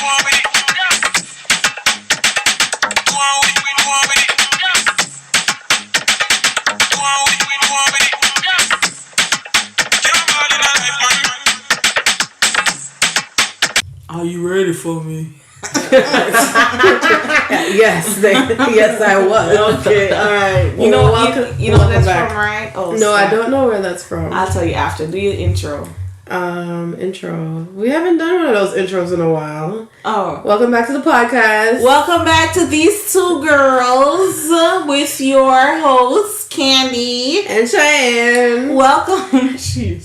Are you ready for me? Yes, yes, I was. Okay, all right. You know where that's from, right? Oh, no, I don't know where that's from. I'll tell you after. Do your intro. Intro. We haven't done one of those intros in a while. Oh. Welcome back to the podcast. Welcome back to These Two Girls with your hosts, Candy and Jhean. Welcome.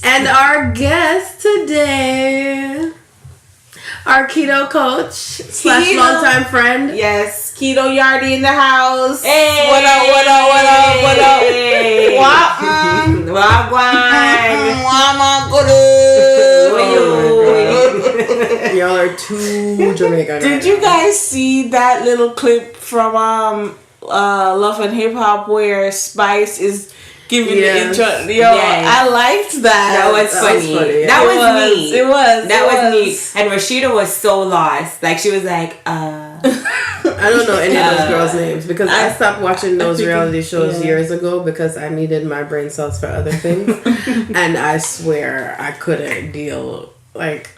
And our guest today, our keto coach / longtime friend. Yes, Keto Yardie in the house. Hey. What up? Y'all are too Jamaican. Did you guys see that little clip from Love and Hip Hop where Spice is giving the intro? I liked that. That was funny. Yeah. That was neat. It was neat. And Rashida was so lost. Like, she was like, I don't know any of those girls' names because I stopped watching those reality shows years ago because I needed my brain cells for other things. And I swear I couldn't deal. Like,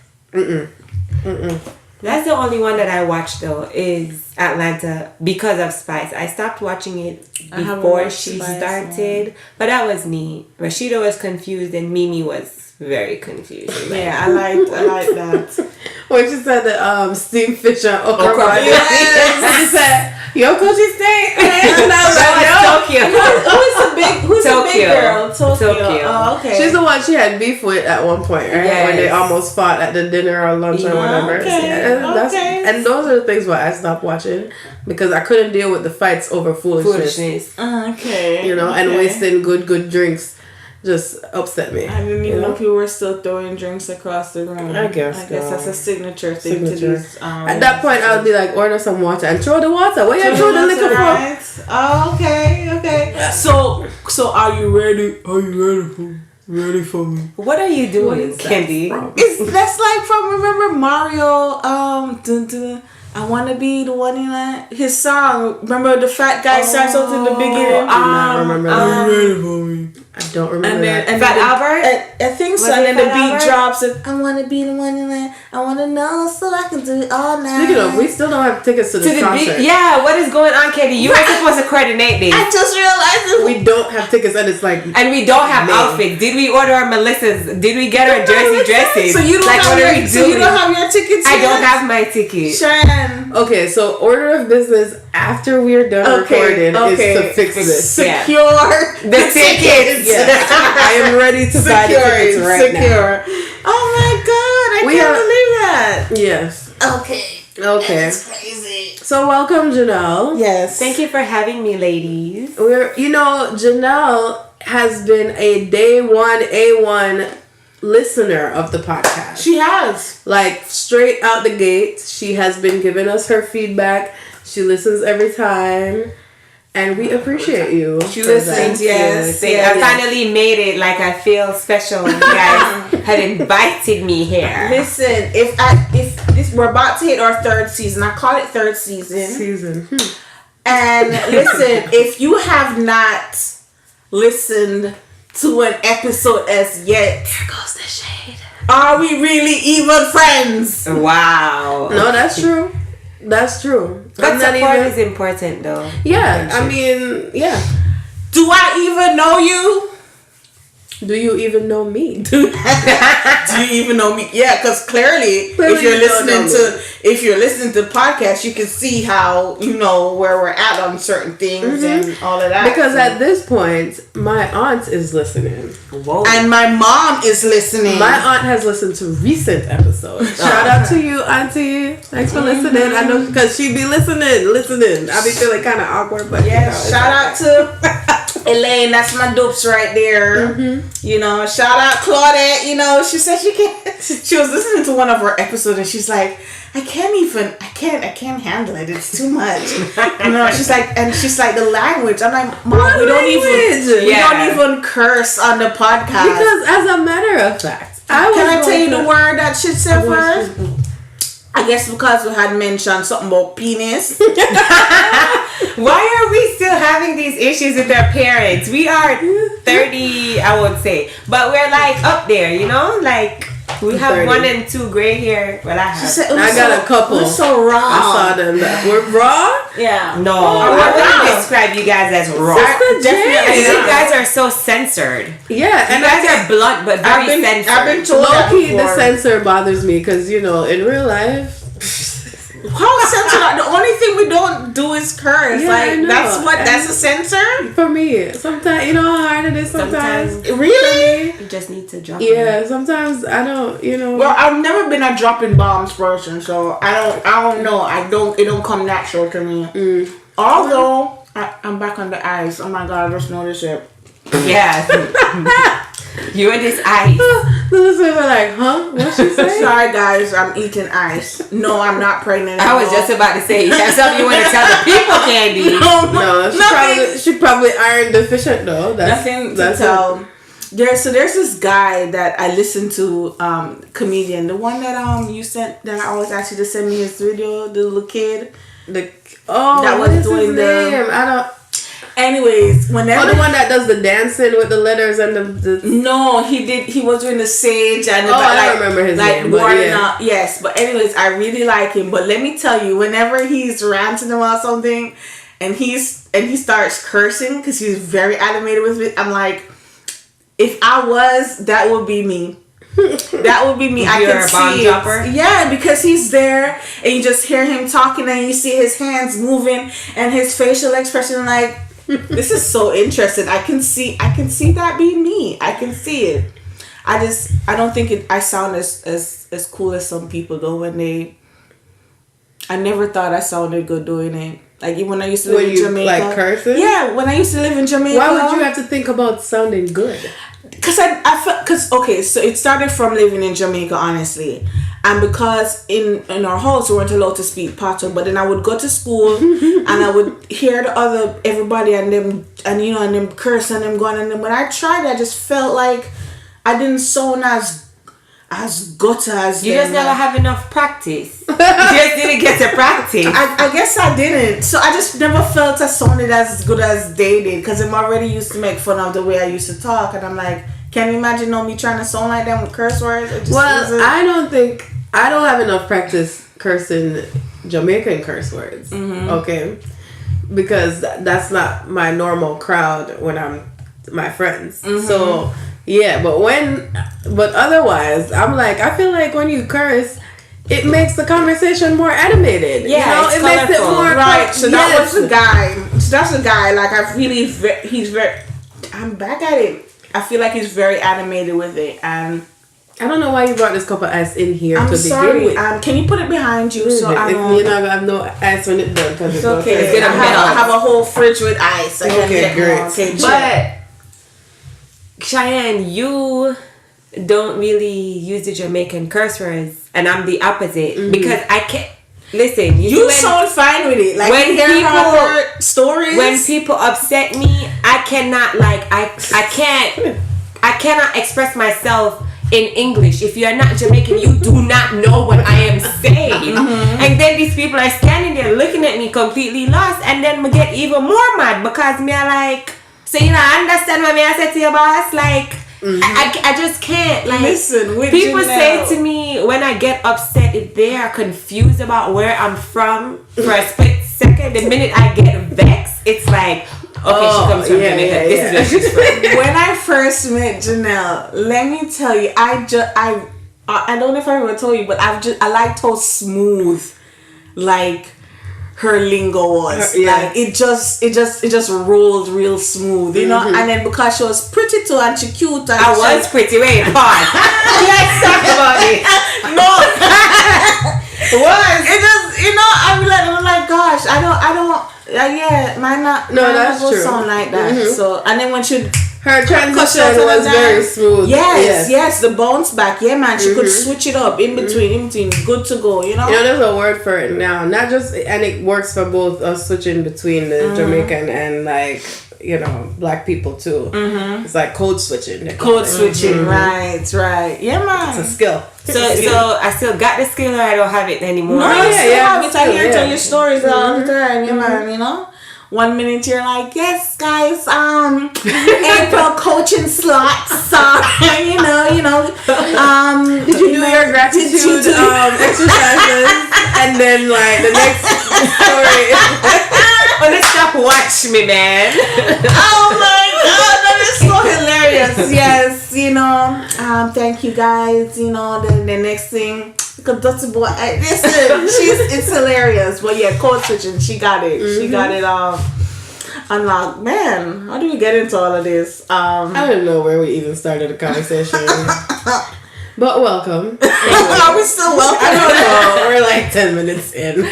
That's the only one that I watched though, is Atlanta, because of Spice. I stopped watching it before she started, but that was neat. Rashida was confused and Mimi was very confused. Yeah, I like that. When she said that steamed fish and okra. Yes. She said, "Yo, Coachy steak." And I was Tokyo. Who's the big girl? Tokyo. Oh, okay. She's the one she had beef with at one point, right? Yes. When they almost fought at the dinner or lunch or whatever. Okay. Yeah, and those are the things why I stopped watching because I couldn't deal with the fights over foolishness. Okay. You know, and wasting good drinks just upset me. I didn't even know people were still throwing drinks across the room. I guess that's a signature thing to do. At that point, I would be like, order some water and throw the water. Where you throw the liquor from? Oh, okay. So are you ready? Ready for me? What are you doing, Candy? That's like from, remember Mario? Dun, dun, I wanna be the one in that. His song. Remember the fat guy starts out in the beginning. I remember that. Are you ready for me? I don't remember that. And Fat Albert? I think so. And then the beat drops. And I wanna be the one in that. I wanna know so I can do it all night. Speaking of, we still don't have tickets to the concert. Yeah, what is going on, Candy? You were supposed to coordinate this. I just realized it. We don't have tickets, and it's like, and we don't have outfits. Did we order our Melissa's? Did we get our jersey dresses? So you don't have your tickets. I don't have my ticket. Shan. okay, so order of business after we're done recording is to fix this. Secure the tickets. Yes. I am ready to buy the tickets right now. Oh my god, I can't believe that. Yes. Okay. That's crazy. So welcome, Janelle. Yes. Thank you for having me, ladies. Janelle has been a day one A1 listener of the podcast. She has. Like, straight out the gate, she has been giving us her feedback. She listens every time. And we appreciate you. She listens, yes. I finally made it. Like, I feel special. You guys had invited me here. Listen, if we're about to hit our third season, I call it third season. And listen, if you have not listened to an episode as yet, there goes the shade. Are we really even friends? Wow. No, that's true. That's true. But support is important, though. Yeah, I mean, yeah. Do I even know you? Do you even know me? Do you even know me? Yeah, because clearly if you're listening to the podcast, you can see how where we're at on certain things and all of that. Because at this point, my aunt is listening. Whoa. And my mom is listening. My aunt has listened to recent episodes. Shout out to you, Auntie. Thanks for listening. I know because she be listening. I be feeling kind of awkward, but shout out to Elaine. That's my dupes right there. Shout out Claudette. She said she was listening to one of our episodes and she's like, I can't handle it. It's too much. She's like the language. I'm like, Mom, we don't even curse on the podcast. Because as a matter of fact, can I tell you the word that she said first? I guess because we had mentioned something about penis. Why are we still having these issues with our parents? We are 30, I would say, but we're like up there, you know, like. We have 30. 1 and 2 gray hair. Well, I have. I got a couple. We're so raw. I saw them. We're raw? Yeah. No, Oh, I wow. wouldn't describe you guys as raw. Definitely. You guys are so censored. Yeah. You guys are blunt but very censored. I've been told that Low-key, the before. censor bothers me because, you know, in real life... How censored? The only thing we don't do is curse. Yeah, I like, know. that's a censor? For me, sometimes, you know how hard it is sometimes? Really? You just need to drop Yeah, sometimes I don't, you know... Well, I've never been a dropping bombs person, so I don't know. It don't come natural to me. Although I'm back on the ice. Oh my god, I just noticed it. Yeah. You and this ice. The listeners are like, huh? What's she saying? Sorry guys, I'm eating ice. No, I'm not pregnant. I was just about to say, you have something you want to tell the people, Candy. No, she probably iron deficient though. Nothing to tell. There's this guy that I listen to, comedian, the one that you sent, that I always ask you to send me his video, the little kid. That was what is doing his the- name? I don't. Anyways, whenever the one that does the dancing with the letters and the no, he was doing the sage and the, I don't remember his name, but warming yeah. up. Yes, but anyways, I really like him. But let me tell you, whenever he's ranting about something, and he starts cursing because he's very animated with it, I'm like, if I was, that would be me. That would be me. I You're can a bomb see dropper? it. Yeah, because he's there and you just hear him talking and you see his hands moving and his facial expression. Like, this is so interesting. I can see that being me. I can see it. I don't think I sound as cool as some people though. I never thought I sounded good doing it. Like when I used to live in Jamaica. Like cursing? Yeah, when I used to live in Jamaica. Why would you have to think about sounding good? Because I felt, okay, so it started from living in Jamaica, honestly. And because in our house we weren't allowed to speak Patois, but then I would go to school and I would hear everybody and them curse and them going, and then when I tried, I just felt like I didn't sound as gutter as You them. just never have enough practice. You just didn't get to practice. I guess I didn't. So I just never felt I sounded as good as they did because I'm already used to make fun of the way I used to talk, and I'm like, can you imagine me trying to sound like them with curse words? I don't have enough practice cursing Jamaican curse words. Okay, because that's not my normal crowd when I'm my friends. So yeah, but otherwise, I'm like, I feel like when you curse, it makes the conversation more animated. Yeah, you know? it's it makes it colorful. more Right. So yes. that was the guy. So that's the guy. Like he's very. I'm back at it. I feel like he's very animated with it, and I don't know why you brought this cup of ice in here I'm to sorry. begin with. Can you put it behind you so I If don't? you're not gonna have no ice when it's done, because It's okay. It's gonna I melt. have a whole fridge with ice. I can Okay, get great. more. Okay, But Cheyenne, you don't really use the Jamaican curse words, and I'm the opposite because I can't. Listen, you sound fine with it. Like when you hear people- her stories. when people upset me, I cannot I cannot express myself in English. If you are not Jamaican, you do not know what I am saying. And then these people are standing there looking at me completely lost, and then me get even more mad because me are like, so you know, understand what me I said to your boss? Like, I just can't. Like, Listen, with people Janelle. say to me when I get upset, if they are confused about where I'm from for a split second, the minute I get vexed, it's like, okay, she comes from Jamaica. This is where she's from. When I first met Janelle, let me tell you, I don't know if I ever told you, but I liked how smooth, like, her lingo was. Like it just rolled real smooth, you know. And then because she was pretty too and she cute, and I was pretty. Wait, pause. Let's talk about it. no. Was it just, you know, I'm like gosh, I don't yeah, mine not. No, mine that's not true. sound like that. So and then when she Her transition Cut was down. very smooth. Yes, the bounce back. Yeah, man, she could switch it up in between, good to go. You know. You know, there's a word for it now. Not just, and it works for both us switching between the Jamaican and like black people too. Mm-hmm. It's like code switching. Code switching, right. Yeah, man. It's a skill. So I still got the skill, or I don't have it anymore. No, you still have it. I hear it yeah. on your stories all the time. Yeah, man. 1 minute you're like, yes, guys, April coaching slots. Did you do your gratitude exercises? And then like the next story is let's stop watch me, man. Oh my god, that is so hilarious. Yes, thank you guys. The next thing, because that's boy. Listen, it's hilarious. But yeah, code switching, she got it. She got it all unlocked. Man, how do we get into all of this? I don't know where we even started the conversation. But welcome. Are we still welcome? I don't know. We're like 10 minutes in.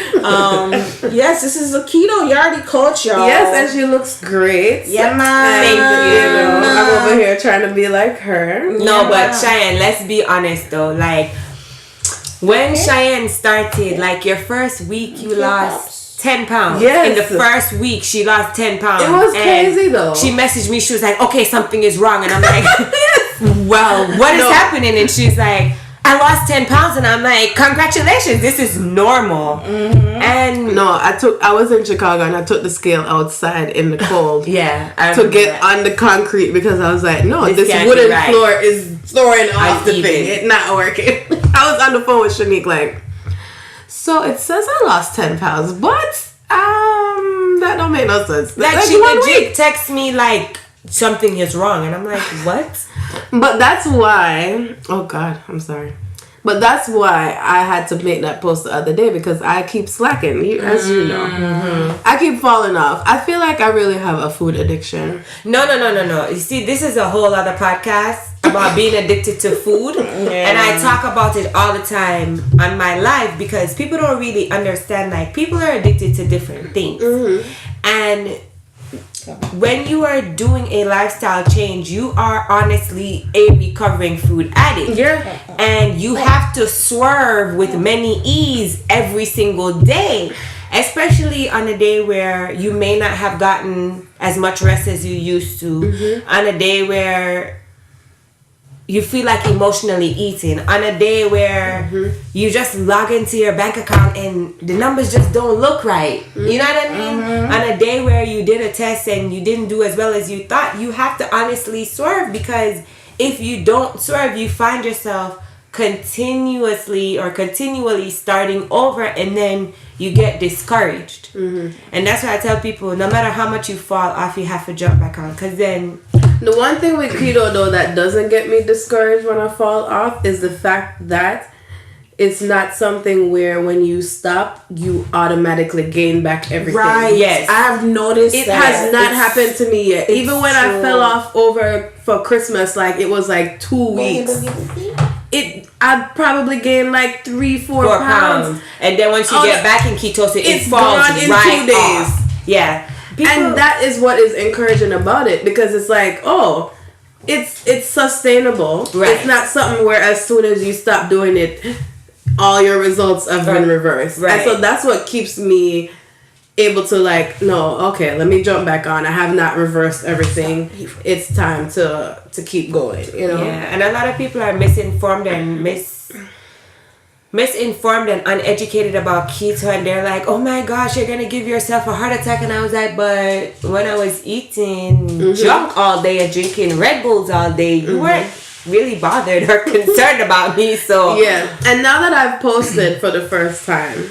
Yes, this is a keto Yardie coach, y'all. Yes, and she looks great. Yeah, man. Thank you. I'm over here trying to be like her. No, but Cheyenne, let's be honest though. Like, when Cheyenne started, like your first week, you lost 10 pounds. Yes. In the first week, she lost 10 pounds. It was crazy though. She messaged me. She was like, okay, something is wrong. And I'm like, well, what is happening? And she's like, I lost 10 pounds. And I'm like, congratulations. This is normal. Mm-hmm. And no, I was in Chicago and I took the scale outside in the cold. Yeah. To get on the concrete because I was like, no, this wooden floor is throwing off the thing. It's not working. I was on the phone with Shanique like, so it says I lost 10 pounds, but that don't make no sense. Like she legit text me like something is wrong, and I'm like, what? But that's why. Oh God, I'm sorry. But that's why I had to make that post the other day because I keep slacking, as you know. Mm-hmm. I keep falling off. I feel like I really have a food addiction. No. You see, this is a whole other podcast about being addicted to food. Yeah. And I talk about it all the time on my live because people don't really understand, like, people are addicted to different things. Mm-hmm. And when you are doing a lifestyle change, you are honestly a recovering food addict. Yeah. And you have to swerve with many ease every single day. Especially on a day where you may not have gotten as much rest as you used to. Mm-hmm. On a day where you feel like emotionally eating. On a day where you just log into your bank account and the numbers just don't look right. You know what I mean? Mm-hmm. On a day where you did a test and you didn't do as well as you thought, you have to honestly swerve, because if you don't swerve, you find yourself continually starting over, and then you get discouraged. Mm-hmm. And that's why I tell people, no matter how much you fall off, you have to jump back on, because then... The one thing with keto though that doesn't get me discouraged when I fall off is the fact that it's not something where when you stop, you automatically gain back everything. Right. Yes. I've noticed it has not happened to me yet. Even when I fell off over for Christmas, like it was like 2 weeks. I probably gained like 3-4 pounds. And then once you get back in ketosis, it falls gone in right 2 days. off. Yeah. And that is what is encouraging about it, because it's like, it's sustainable. Right. It's not something where as soon as you stop doing it, all your results have been reversed. Right. And so that's what keeps me able to like, no, okay, let me jump back on. I have not reversed everything. It's time to keep going, you know? Yeah, and a lot of people are misinformed and uneducated about keto, and they're like, oh my gosh, you're gonna give yourself a heart attack. And I was like, but when I was eating junk all day and drinking Red Bulls all day, you weren't really bothered or concerned about me. So yeah. And now that I've posted for the first time,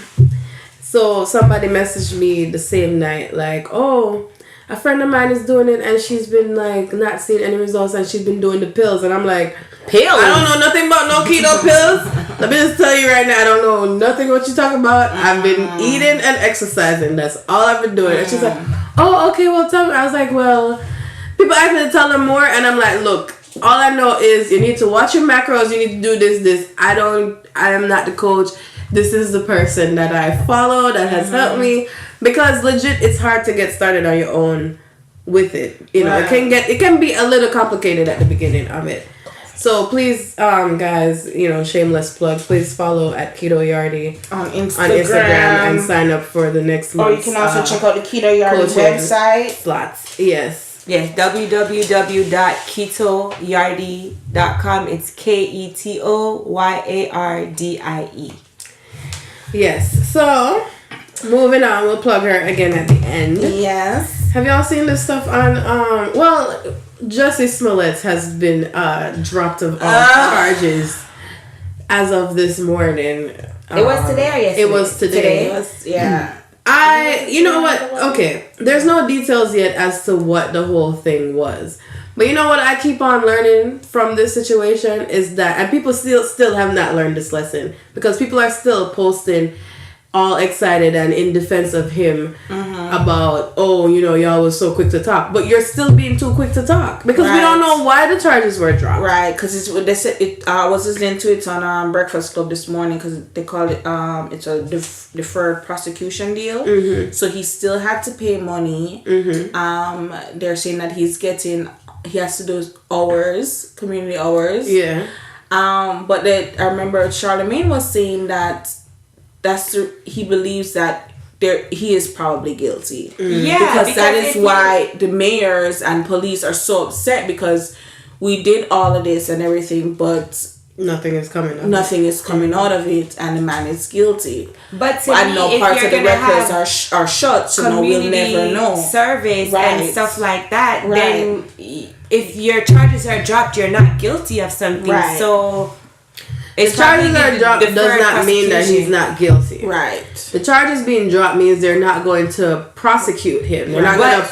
so somebody messaged me the same night like, oh, a friend of mine is doing it and she's been like not seeing any results and she's been doing the pills. And I'm like, pills? I don't know nothing about no keto pills. Let me just tell you right now, I don't know nothing what you're talking about. I've been eating and exercising. That's all I've been doing. And she's like, oh, okay, well tell me. I was like, well, people ask me to tell them more, and I'm like, look, all I know is you need to watch your macros, you need to do this. I am not the coach. This is the person that I follow that has helped me, because legit it's hard to get started on your own with it. You know, it can be a little complicated at the beginning of it. So please, guys, you know, shameless plug, please follow at Keto Yardie on Instagram and sign up for the next month. Or you can also check out the Keto Yardie website. Slots. Yes. Yes, www.ketoyardie.com. It's KETOYARDIE. Yes. So, moving on, we'll plug her again at the end. Yes. Have y'all seen this stuff on? Well, Jussie Smollett has been dropped of all charges as of this morning. It was today or yesterday? It was today. It was, yeah. You know what? Okay, there's no details yet as to what the whole thing was. But you know what I keep on learning from this situation is that, and people still have not learned this lesson, because people are still posting all excited and in defense of him about, oh, you know, y'all was so quick to talk. But you're still being too quick to talk because we don't know why the charges were dropped. Right, because they said it. I was listening to it on Breakfast Club this morning because they call it it's a deferred prosecution deal. So he still had to pay money. They're saying that he has to do hours, community hours. Yeah. But I remember Charlemagne was saying that he believes that he is probably guilty. Yeah, because that is why the mayors and police are so upset, because we did all of this and everything, but nothing is coming out of it, and the man is guilty. But to I me, know if parts you're of the gonna records have are shut, so no, we'll never know. Service and stuff like that, Right. then if your charges are dropped, you're not guilty of something. Right. So the charges are dropped does not mean that he's not guilty. Right. The charges being dropped means they're not going to prosecute him. They're not going to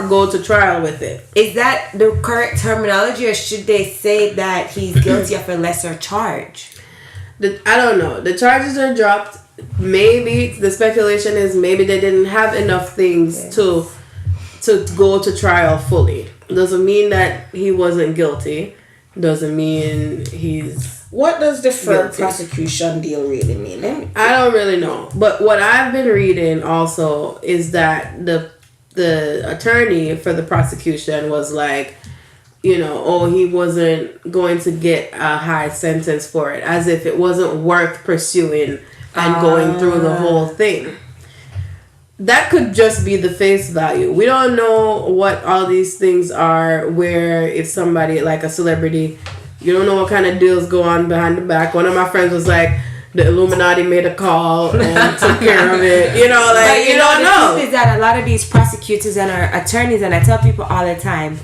go to trial with it. Is that the correct terminology, or should they say that he's guilty of a lesser charge? I don't know. The charges are dropped. Maybe the speculation is maybe they didn't have enough things to go to trial fully. Doesn't mean that he wasn't guilty. Doesn't mean he's... What does deferred prosecution deal really mean? I don't really know. But what I've been reading also is that the attorney for the prosecution was like, you know, oh, he wasn't going to get a high sentence for it, as if it wasn't worth pursuing and going through the whole thing. That could just be the face value. We don't know what all these things are, where if somebody like a celebrity, you don't know what kind of deals go on behind the back. One of my friends was like, the Illuminati made a call and took care of it. You know, like, but you don't know. The truth is that a lot of these prosecutors and our attorneys, and I tell people all the time,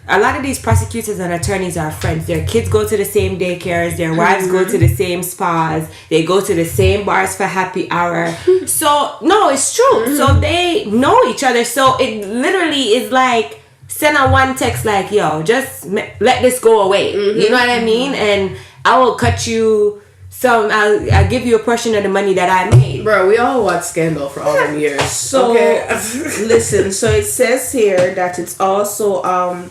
a lot of these prosecutors and attorneys are friends. Their kids go to the same daycares. Their wives go to the same spas. They go to the same bars for happy hour. So, no, it's true. So, they know each other. So, it literally is like, send a one text like, yo, just let this go away. You know what I mean? And I will cut you I'll give you a portion of the money that I made. Bro, we all watched Scandal for all them years. So, listen, so it says here that it's also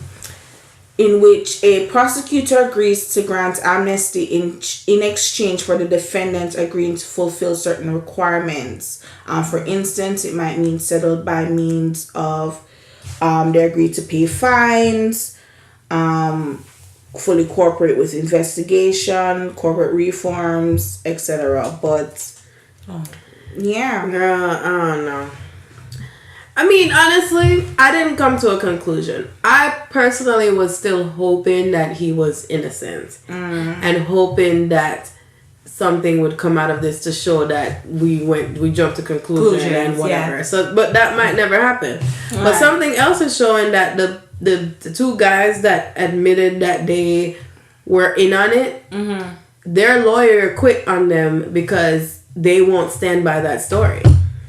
in which a prosecutor agrees to grant amnesty in exchange for the defendant agreeing to fulfill certain requirements. For instance, it might mean settled by means of they agree to pay fines, fully cooperate with investigation, corporate reforms, etc. But yeah, girl, I don't know. I mean, honestly, I didn't come to a conclusion. I personally was still hoping that he was innocent and hoping that something would come out of this to show that we jumped to conclusion and whatever. Yeah. So, but that might never happen. Right. But something else is showing that the two guys that admitted that they were in on it, their lawyer quit on them because they won't stand by that story.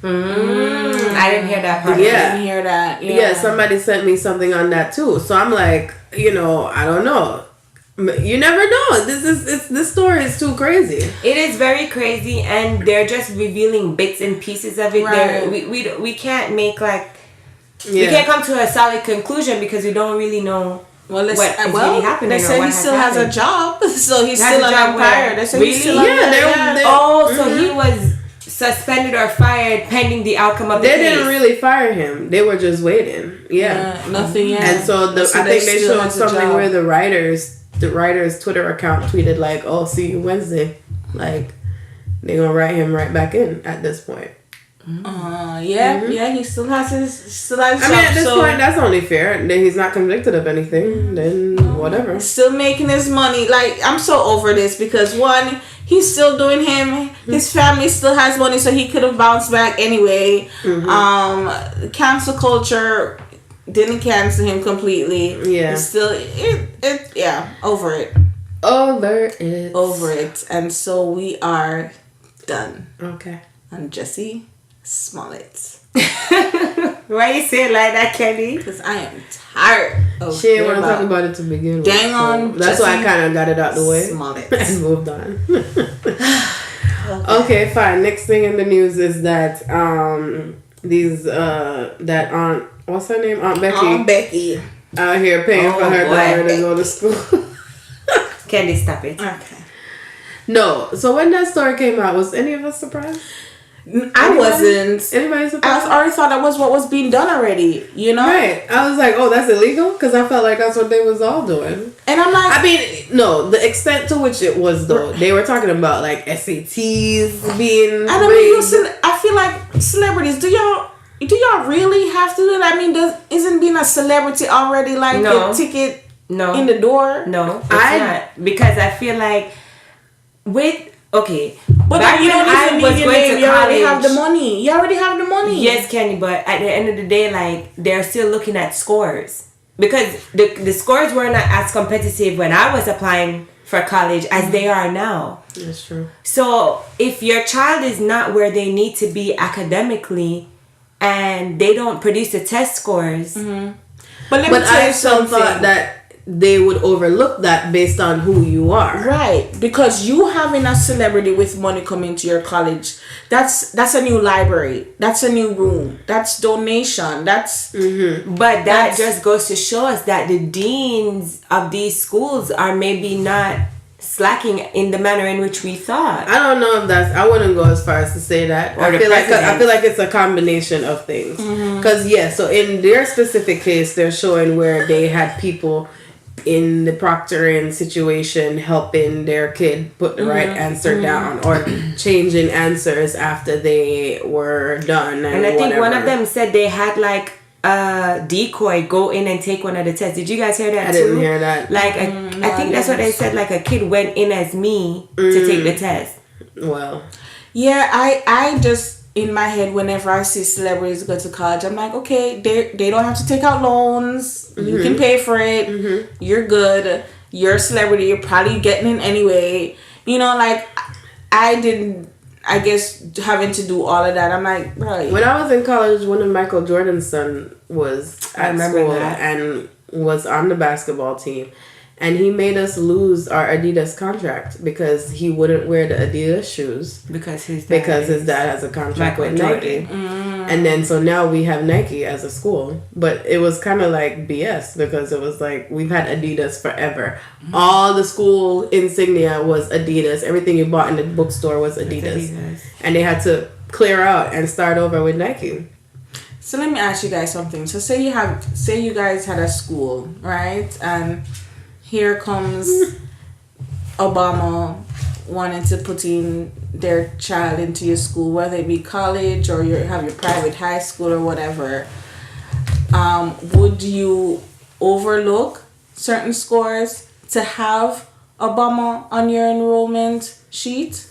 I didn't hear that part. Yeah. I didn't hear that. Yeah, somebody sent me something on that too. So I'm like, you know, I don't know. You never know. This story is too crazy. It is very crazy, and they're just revealing bits and pieces of it. Right. We can't make we can't come to a solid conclusion because we don't really know what is really happening. They said he still has a job, so he's still an umpire. They said he's still so he was suspended or fired pending the outcome of the case. They didn't really fire him. They were just waiting. Yeah. Nothing yet. And so I think they showed something where the writer's Twitter account tweeted "Oh, see you Wednesday." They're gonna write him right back in at this point. Yeah, he still has his I mean, job, at this so point, that's only fair. Then he's not convicted of anything. Then whatever. still making his money. Like, I'm so over this because one, he's still doing him. His family still has money, so he could have bounced back anyway. Cancel culture didn't cancel him completely. Yeah. It's still over it. Over it. And so we are done. Okay. On Jesse Smollett. Why you say it like that, Kelly? Because I am tired of She didn't want to talk about it to begin with. Dang on. That's why I kind of got it out the way. Smollett. And moved on. Okay, fine. Next thing in the news is that that Aunt, what's her name? Aunt Becky. Out here paying for her daughter to go to school. Kelly, stop it. Okay. No. So when that story came out, was any of us surprised? I wasn't. Anybody surprised? I already thought that was what was being done already, you know? Right. I was like, oh, that's illegal? Because I felt like that's what they was all doing. And I'm like... I mean, no, the extent to which it was, though. They were talking about, like, SATs being And I mean, I feel like celebrities, do y'all really have to do that? I mean, isn't being a celebrity already, like, a ticket in the door? No, it's not. Because I feel like but back you when don't I even was need your going name. to You already college, have the money. You already have the money. Yes, Kenny, but at the end of the day, like, they're still looking at scores. Because the scores were not as competitive when I was applying for college as they are now. That's true. So if your child is not where they need to be academically and they don't produce the test scores. But I still thought that they would overlook that based on who you are. Right. Because you having a celebrity with money coming to your college, that's a new library. That's a new room. That's donation. That's... But that just goes to show us that the deans of these schools are maybe not slacking in the manner in which we thought. I don't know if I wouldn't go as far as to say that. I feel like it's a combination of things. Because so in their specific case, they're showing where they had people in the proctoring situation helping their kid put the right answer down or changing answers after they were done. And I think one of them said they had like a decoy go in and take one of the tests. Did you guys hear that? I didn't hear that. Like I think that's what they said. Like a kid went in as me to take the test. Well, yeah, I just in my head whenever I see celebrities go to college, I'm like, okay, they don't have to take out loans. You can pay for it. You're good. You're a celebrity. You're probably getting in anyway. You know, like I guess having to do all of that. I'm like, right. When I was in college, one of Michael Jordan's son was at school and was on the basketball team. And he made us lose our Adidas contract because he wouldn't wear the Adidas shoes. Because his dad has a contract with Nike. And then so now we have Nike as a school. But it was kind of like BS because it was like we've had Adidas forever. All the school insignia was Adidas. Everything you bought in the bookstore was Adidas. And they had to clear out and start over with Nike. So let me ask you guys something. So say you guys had a school, right? And here comes Obama wanting to put in their child into your school, whether it be college or you have your private high school or whatever. Would you overlook certain scores to have Obama on your enrollment sheet?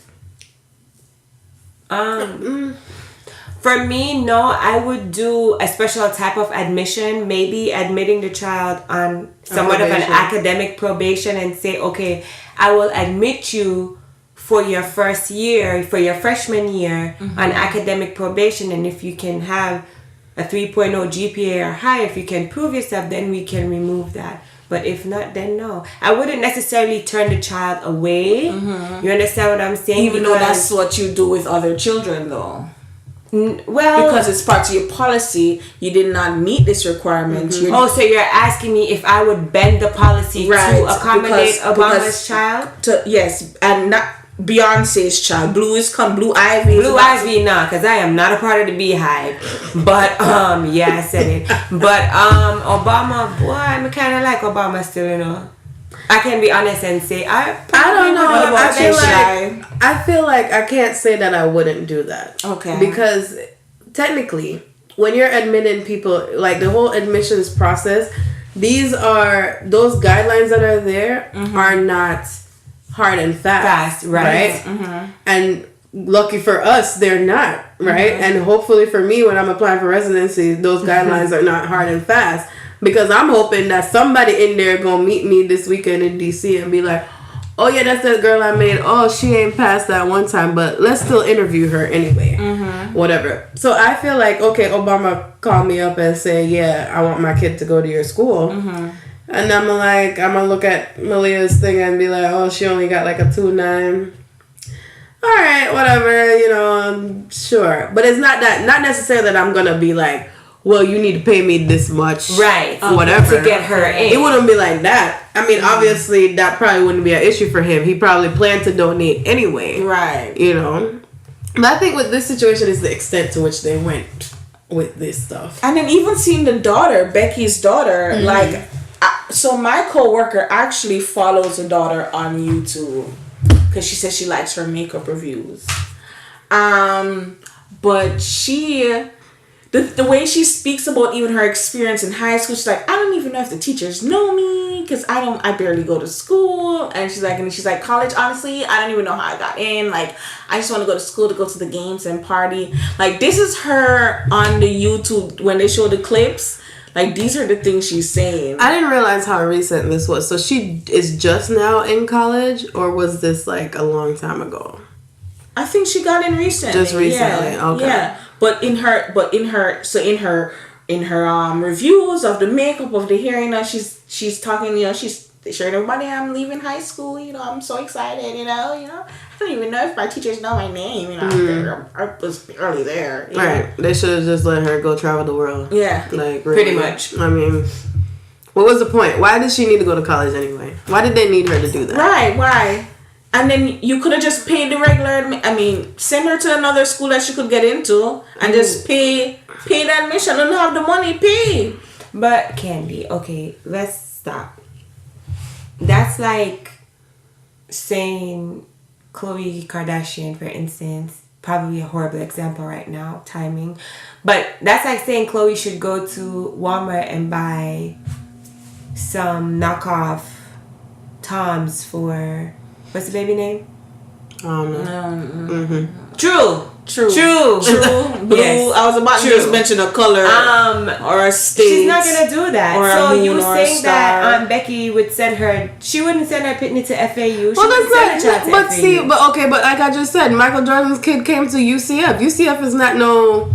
For me, no. I would do a special type of admission, maybe admitting the child on somewhat of an academic probation and say, okay, I will admit you for your first year, for your freshman year on academic probation. And if you can have a 3.0 GPA or higher, if you can prove yourself, then we can remove that. But if not, then no. I wouldn't necessarily turn the child away. You understand what I'm saying? Even though that's what you do with other children, though. Well, because it's part of your policy, you did not meet this requirement. So you're asking me if I would bend the policy to accommodate Obama's child? Yes, and not Beyonce's child. Blue Ivy. Blue Ivy, nah, because I am not a part of the Beehive. But yeah, I said it. But Obama, boy, I'm kind of like Obama still, you know. I can be honest and say I don't know. I feel like I can't say that I wouldn't do that. Okay. Because technically, when you're admitting people, like the whole admissions process, those guidelines that are there are not hard and fast, right? And lucky for us, they're not, right? And hopefully for me, when I'm applying for residency, those guidelines are not hard and fast, because I'm hoping that somebody in there gonna meet me this weekend in DC and be like, oh yeah, that's that girl I made. Oh, she ain't passed that one time, but let's still interview her anyway. Whatever. So I feel like, okay, Obama called me up and say, yeah, I want my kid to go to your school. And I'm gonna look at Malia's thing and be like, oh, she only got like a 2.9. All right, whatever, sure. But it's not necessarily that I'm gonna be like, well, you need to pay me this much, right? Whatever, to get her in. It wouldn't be like that. I mean, obviously, that probably wouldn't be an issue for him. He probably planned to donate anyway, right? But I think with this situation is the extent to which they went with this stuff. And then even seeing the daughter, Becky's daughter, so my coworker actually follows the daughter on YouTube because she says she likes her makeup reviews. But she. The way she speaks about even her experience in high school, she's like, I don't even know if the teachers know me because I barely go to school. And she's like, college, honestly, I don't even know how I got in. Like, I just want to go to school to go to the games and party. Like, this is her on the YouTube when they show the clips. Like, these are the things she's saying. I didn't realize how recent this was. So she is just now in college, or was this like a long time ago? I think she got in recently. Just recently, okay. Yeah. But in her reviews of the makeup, of the hair, she's talking, she's showing everybody I'm leaving high school, I'm so excited, I don't even know if my teachers know my name, I was barely there. Right. They should have just let her go travel the world. Yeah. Like, really. Pretty much. I mean, what was the point? Why did she need to go to college anyway? Why did they need her to do that? Right, why? And then you could have just paid the regular, send her to another school that she could get into and just pay the admission and have the money paid. But Candy, okay, let's stop. That's like saying Khloe Kardashian, for instance, probably a horrible example right now, timing. But that's like saying Khloe should go to Walmart and buy some knockoff Toms for... What's the baby name? True. Blue. Yes. I was about to just mention a color or a state. She's not gonna do that. Or so a moon you or saying a that star. Aunt Becky would send her? She wouldn't send her pitney to FAU. Well, that's not. But see, but like I just said, Michael Jordan's kid came to UCF. UCF is not no,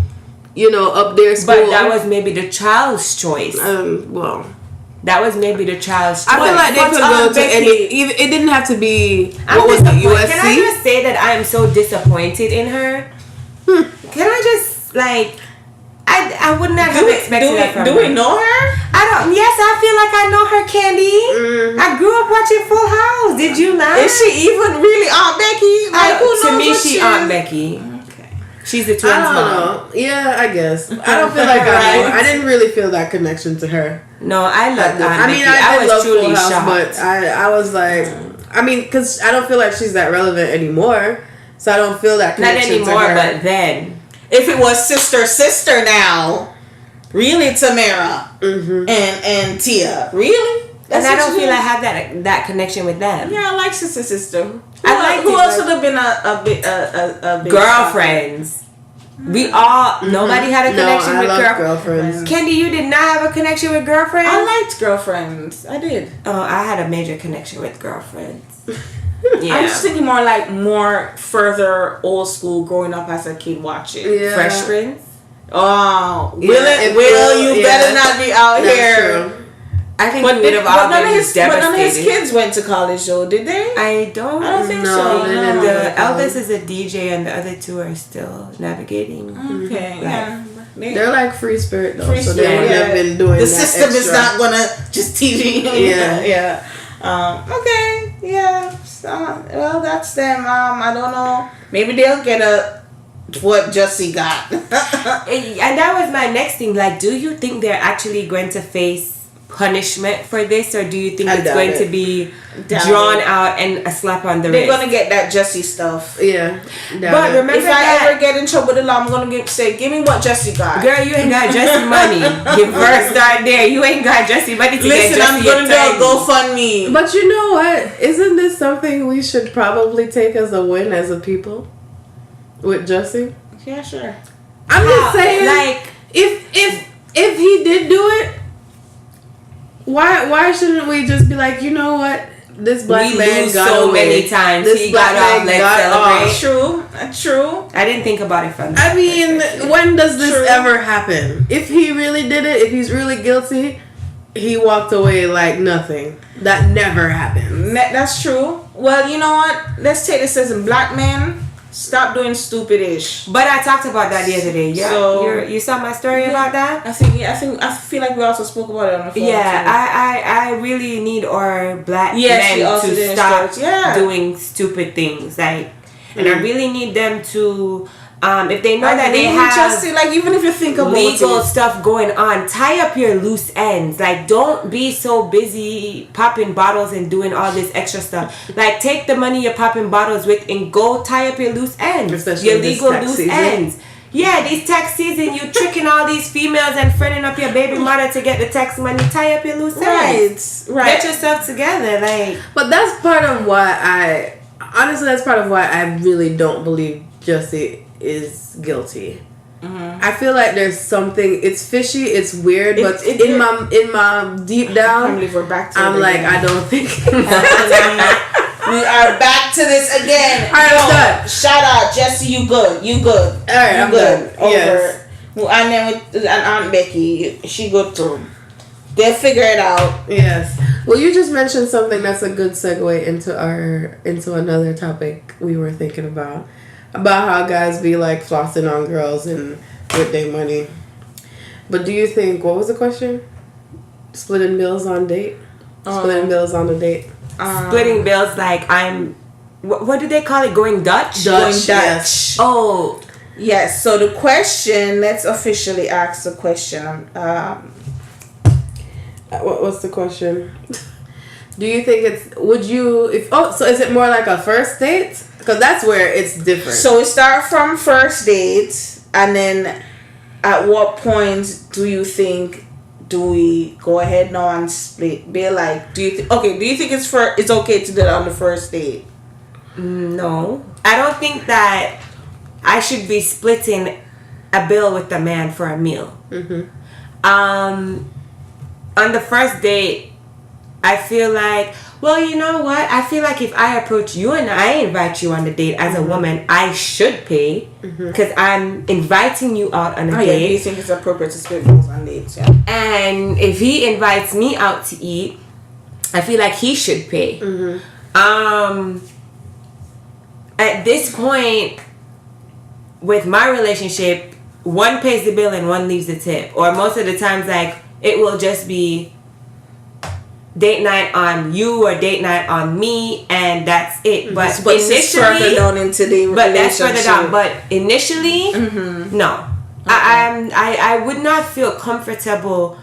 up there school. But that was maybe the child's choice. That was maybe the child's choice. I feel like they could go to any. It didn't have to be. What was it? USC? Can I just say that I am so disappointed in her? Can I just I would not have expected that from her. Do we know her? I don't. Yes, I feel like I know her, Candy. I grew up watching Full House. Did you not? Is she even really Aunt Becky? Like, who knows? To me, she Aunt Becky. Okay. She's the twins' mom. Know. Yeah, I guess. I don't feel like I didn't really feel that connection to her. No, I loved Aunt Becky. I was love truly Full House, shocked. but I was like, because I don't feel like she's that relevant anymore. So I don't feel that connection not anymore, to her. but then. If it was sister now, really, Tamara and Tia, really? And I don't feel I have that connection with them. Yeah, I like sister. Who who else would have been a big girlfriends? We all nobody had a connection with girlfriends. Candy, you did not have a connection with girlfriends? I liked girlfriends. I did. Oh, I had a major connection with girlfriends. Yeah. I'm just thinking more further old school, growing up as a kid watching. Yeah. Fresh Prince. Oh, Yeah, you better not be out here. True. I think we would have all been devastated. But none of his kids went to college, though, did they? I don't think No, so. they didn't. The eldest is a DJ, and the other two are still navigating. Okay, yeah. They're like free spirit though, Free so spirit, they wouldn't have been doing the that system is extra. not gonna just teach you. Yeah. Okay. Yeah. So, well, that's them. I don't know. Maybe they'll get what Jussie got. And that was my next thing. Like, do you think they're actually going to face punishment for this, or do you think I it's doubt going it. to be Doubt drawn it. out and a slap on the They're wrist? gonna get that Jesse stuff. Yeah. But remember If I that, ever get in trouble with the law, I'm gonna say, give me what Jesse got. girl, you ain't got Jesse money. You first start there. You ain't got Jesse money to Listen, get Jesse I'm gonna do a GoFundMe. But you know what? Isn't this something we should probably take as a win as a people? With Jesse? Yeah, sure. I'm just saying, like, if he did do it, why shouldn't we just be like, you know what? This black we man lose got so away. many times. This He black got off. man Let's got celebrate. off. True. I didn't think about it from that I mean, perspective. when does this True. ever happen? If he really did it, if he's really guilty, he walked away like nothing. That never happened. That's true. Well, you know what? Let's take this as a black man. Stop doing stupid-ish. But I talked about that the other day. Yeah, So- you saw my story about that. I feel like we also spoke about it on the phone. Yeah, I really need our black Yes, we men also to did stop start, yeah. doing stupid things. Like, and I really need them to, if they know that they really have just like, even if you think about legal it. stuff going on, tie up your loose ends. Like, don't be so busy popping bottles and doing all this extra stuff. Like, take the money you're popping bottles with and go tie up your loose ends. Especially your this legal tax loose season. ends. Yeah, these tax season, you tricking all these females and friending up your baby mother to get the tax money. Tie up your loose ends. Right. Get yourself together. Like, But that's part of why that's part of why I really don't believe Jesse is guilty. I feel like there's something. It's fishy. It's weird. But in my deep I can't down, believe we're back to I'm it like, again. I don't think. We are back to this again. All right, I'm done. Shout out, Jesse. You good? You good? All right, I'm done. Yes. Over. And then with Aunt Becky, she good too. They'll figure it out. Yes. Well, you just mentioned something that's a good segue into another topic we were thinking about how guys be like flossing on girls and with their money. But do you think, what was the question? Splitting bills on date? Splitting bills on a date? splitting bills, like I'm, what do they call it? Going Dutch? Going Dutch. Yes. Oh. Yes, so the question, let's officially ask the question. What's the question? Do you think so is it more like a first date? Because that's where it's different. So we start from first date, and then at what point do you think do we go ahead now and split? Be like, do you think it's okay to do that on the first date? No. I don't think that I should be splitting a bill with the man for a meal. On the first date, I feel like, well, you know what? I feel like if I approach you and I invite you on the date as a woman, I should pay because I'm inviting you out on a Yeah, do you date. think it's appropriate to split bills on dates? Yeah. And if he invites me out to eat, I feel like he should pay. At this point, with my relationship, one pays the bill and one leaves the tip. Or most of the times, like, it will just be date night on you or date night on me, and that's it. But it's further down into the but that's relationship. further down. But initially, no. I would not feel comfortable.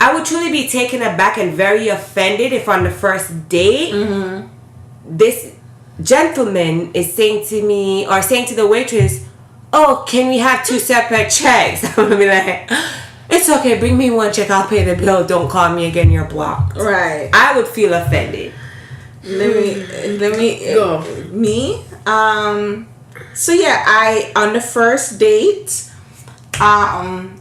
I would truly be taken aback and very offended if on the first date, this gentleman is saying to me or saying to the waitress, "Oh, can we have 2 separate checks?" I'm gonna be like, "It's okay, bring me 1 check, I'll pay the bill, don't call me again, you're blocked." Right. I would feel offended. Let me Go. me. So yeah, on the first date, I'm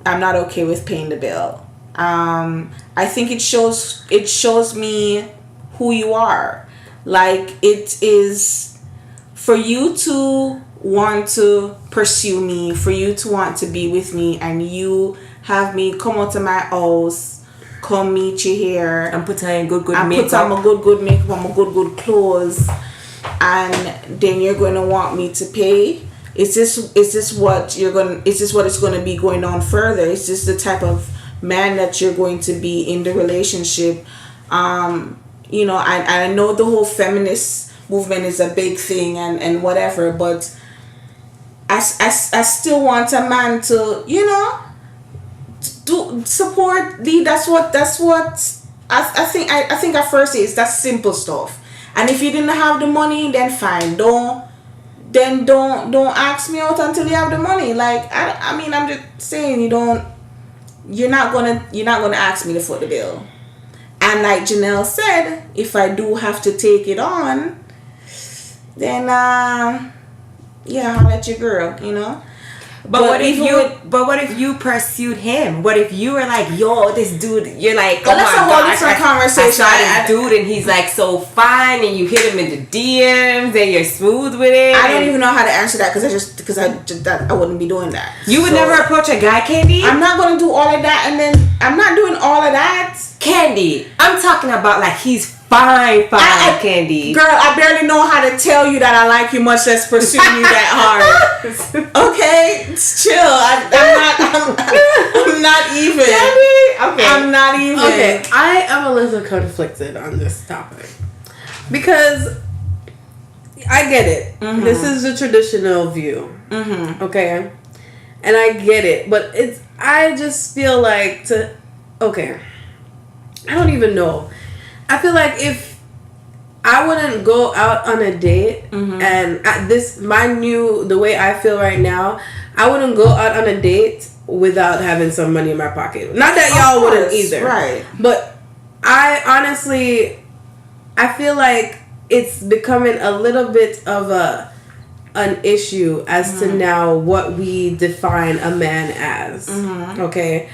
not okay with paying the bill. I think it shows me who you are. Like, it is for you to want to pursue me, for you to want to be with me, and you have me come out to my house, come meet you here, And put on good and makeup. put on my good makeup and my good clothes, and then you're going to want me to pay. Is this what it's going to be going on further? Is this the type of man that you're going to be in the relationship? I know the whole feminist movement is a big thing and whatever, but I still want a man to do support the. That's what I think. I think at first is that's simple stuff. And if you didn't have the money, then fine. Don't ask me out until you have the money. Like I mean, I'm just saying you're not gonna ask me to foot the bill. And like Janelle said, if I do have to take it on, then yeah, I'll let your girl, you know. But what if you pursued him? What if you were like, yo, this dude, you're like, well, that's a whole different conversation. I saw this dude and he's like so fine, and you hit him in the DMs and you're smooth with it. I don't even know how to answer that because I wouldn't be doing that. You would never approach a guy, Candy? I'm not gonna do all of that, and then I'm not doing all of that. Candy, I'm talking about like he's fine, Candy. Girl, I barely know how to tell you that I like you, much less pursue you that hard. Okay, chill. I'm not even. Okay. I'm not even. Okay, I am a little conflicted on this topic because I get it. Mm-hmm. This is the traditional view. Mm-hmm. Okay, and I get it, but I just feel like I don't even know. I feel like if I wouldn't go out on a date, mm-hmm. and the way I feel right now, I wouldn't go out on a date without having some money in my pocket. Not that y'all wouldn't either. Right. But I feel like it's becoming a little bit of an issue as mm-hmm. to now what we define a man as. Mm-hmm. Okay?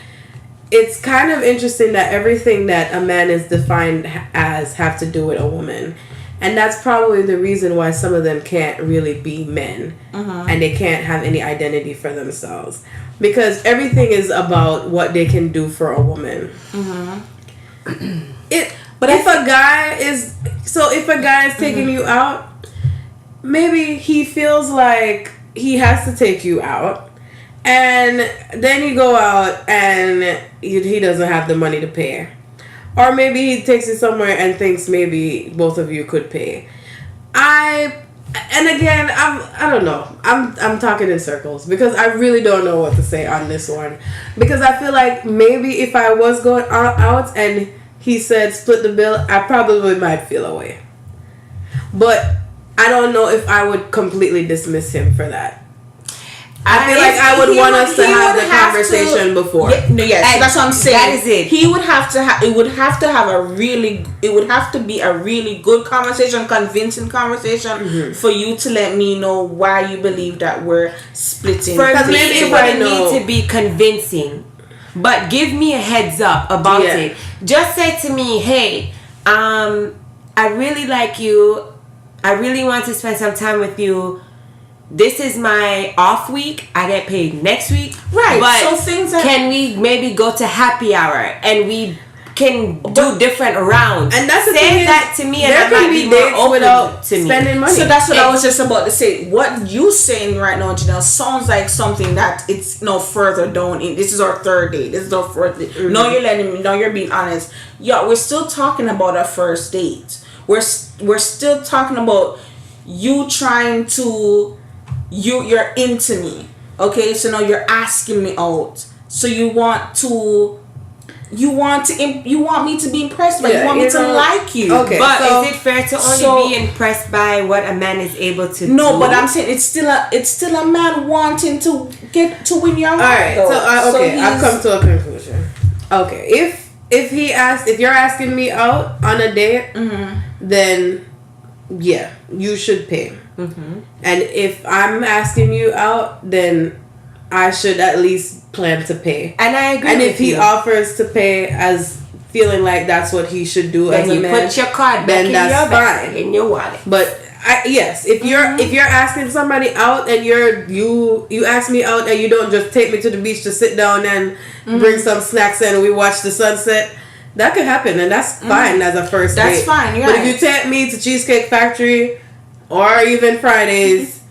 It's kind of interesting that everything that a man is defined as have to do with a woman. And that's probably the reason why some of them can't really be men. Mm-hmm. And they can't have any identity for themselves. Because everything is about what they can do for a woman. Mm-hmm. If a guy is taking mm-hmm. you out, maybe he feels like he has to take you out. And then you go out and he doesn't have the money to pay. Or maybe he takes you somewhere and thinks maybe both of you could pay. I don't know. I'm talking in circles because I really don't know what to say on this one. Because I feel like maybe if I was going out and he said split the bill, I probably might feel away. But I don't know if I would completely dismiss him for that. I feel like I would want us to have the conversation before. Yes, that's what I'm saying. That is it. He would have to have. It would have to be a really good conversation, convincing conversation, mm-hmm. for you to let me know why you believe that we're splitting. For me, it wouldn't need to be convincing, but give me a heads up about it. Just say to me, hey, I really like you. I really want to spend some time with you. This is my off week. I get paid next week. Right. But so things can we maybe go to happy hour and we can do different rounds? And that's say that to me, and I might be more open without to spending money. So that's what I was just about to say. What you saying right now, Janelle, sounds like something that it's no further down. This is our third date. This is our fourth date. Mm-hmm. No, you're letting me. No, you're being honest. Yeah, we're still talking about our first date. We're still talking about you trying to. You're into me, okay? So now you're asking me out. So you want me to be impressed by you. Want me to like you. Okay, but so, is it fair to only be impressed by what a man is able to do? No, but I'm saying it's still a man wanting to get to win your heart. All right, so I've come to a conclusion. Okay, if you're asking me out on a date, mm-hmm. then yeah, you should pay. Mm-hmm. And if I'm asking you out, then I should at least plan to pay. And I agree. And if he offers to pay as feeling like that's what he should do then as a man, put your card then that's fine in your wallet. But if you're asking somebody out and you ask me out and you don't just take me to the beach to sit down and mm-hmm. bring some snacks and we watch the sunset. That could happen, and that's fine as a first date. That's fine, yeah. But if you take me to Cheesecake Factory or even Fridays,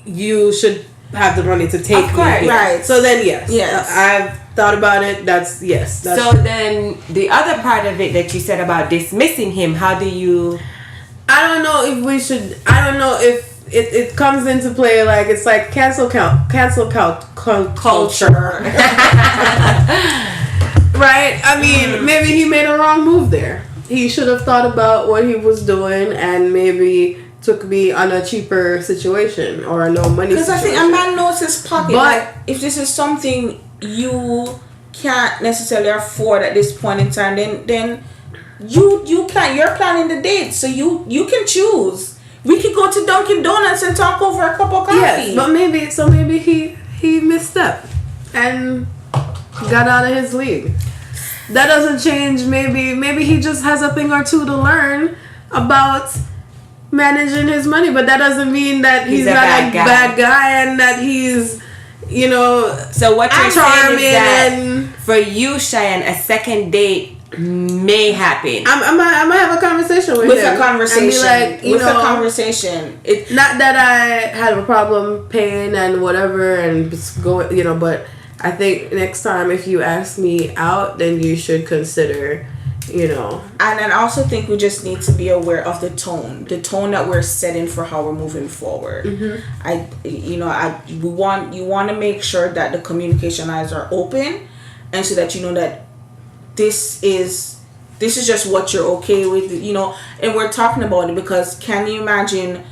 you should have the money to take me. Right. So then, yes. I've thought about it. Yes. So then, the other part of it that you said about dismissing him, how do you... I don't know if we should... I don't know if it comes into play like... It's like cancel culture. Right? I mean, maybe he made a wrong move there. He should have thought about what he was doing and maybe took me on a cheaper situation or a no money situation. Because I think a man knows his pocket. But like, if this is something you can't necessarily afford at this point in time, then you can't. You're planning the date, so you can choose. We could go to Dunkin' Donuts and talk over a cup of coffee. yes, but maybe he misstepped and got out of his league. That doesn't change. Maybe he just has a thing or two to learn about managing his money, but that doesn't mean that he's not a bad guy and that he's, So what you're saying is that and for you, Cheyenne, a second date may happen. I might have a conversation with him. A conversation. And be like, with a conversation. Not that I had a problem paying and whatever and just go, but I think next time if you ask me out, then you should consider, And I also think we just need to be aware of the tone that we're setting for how we're moving forward. Mm-hmm. You want to make sure that the communication lines are open, and so that you know that this is just what you're okay with, and we're talking about it because can you imagine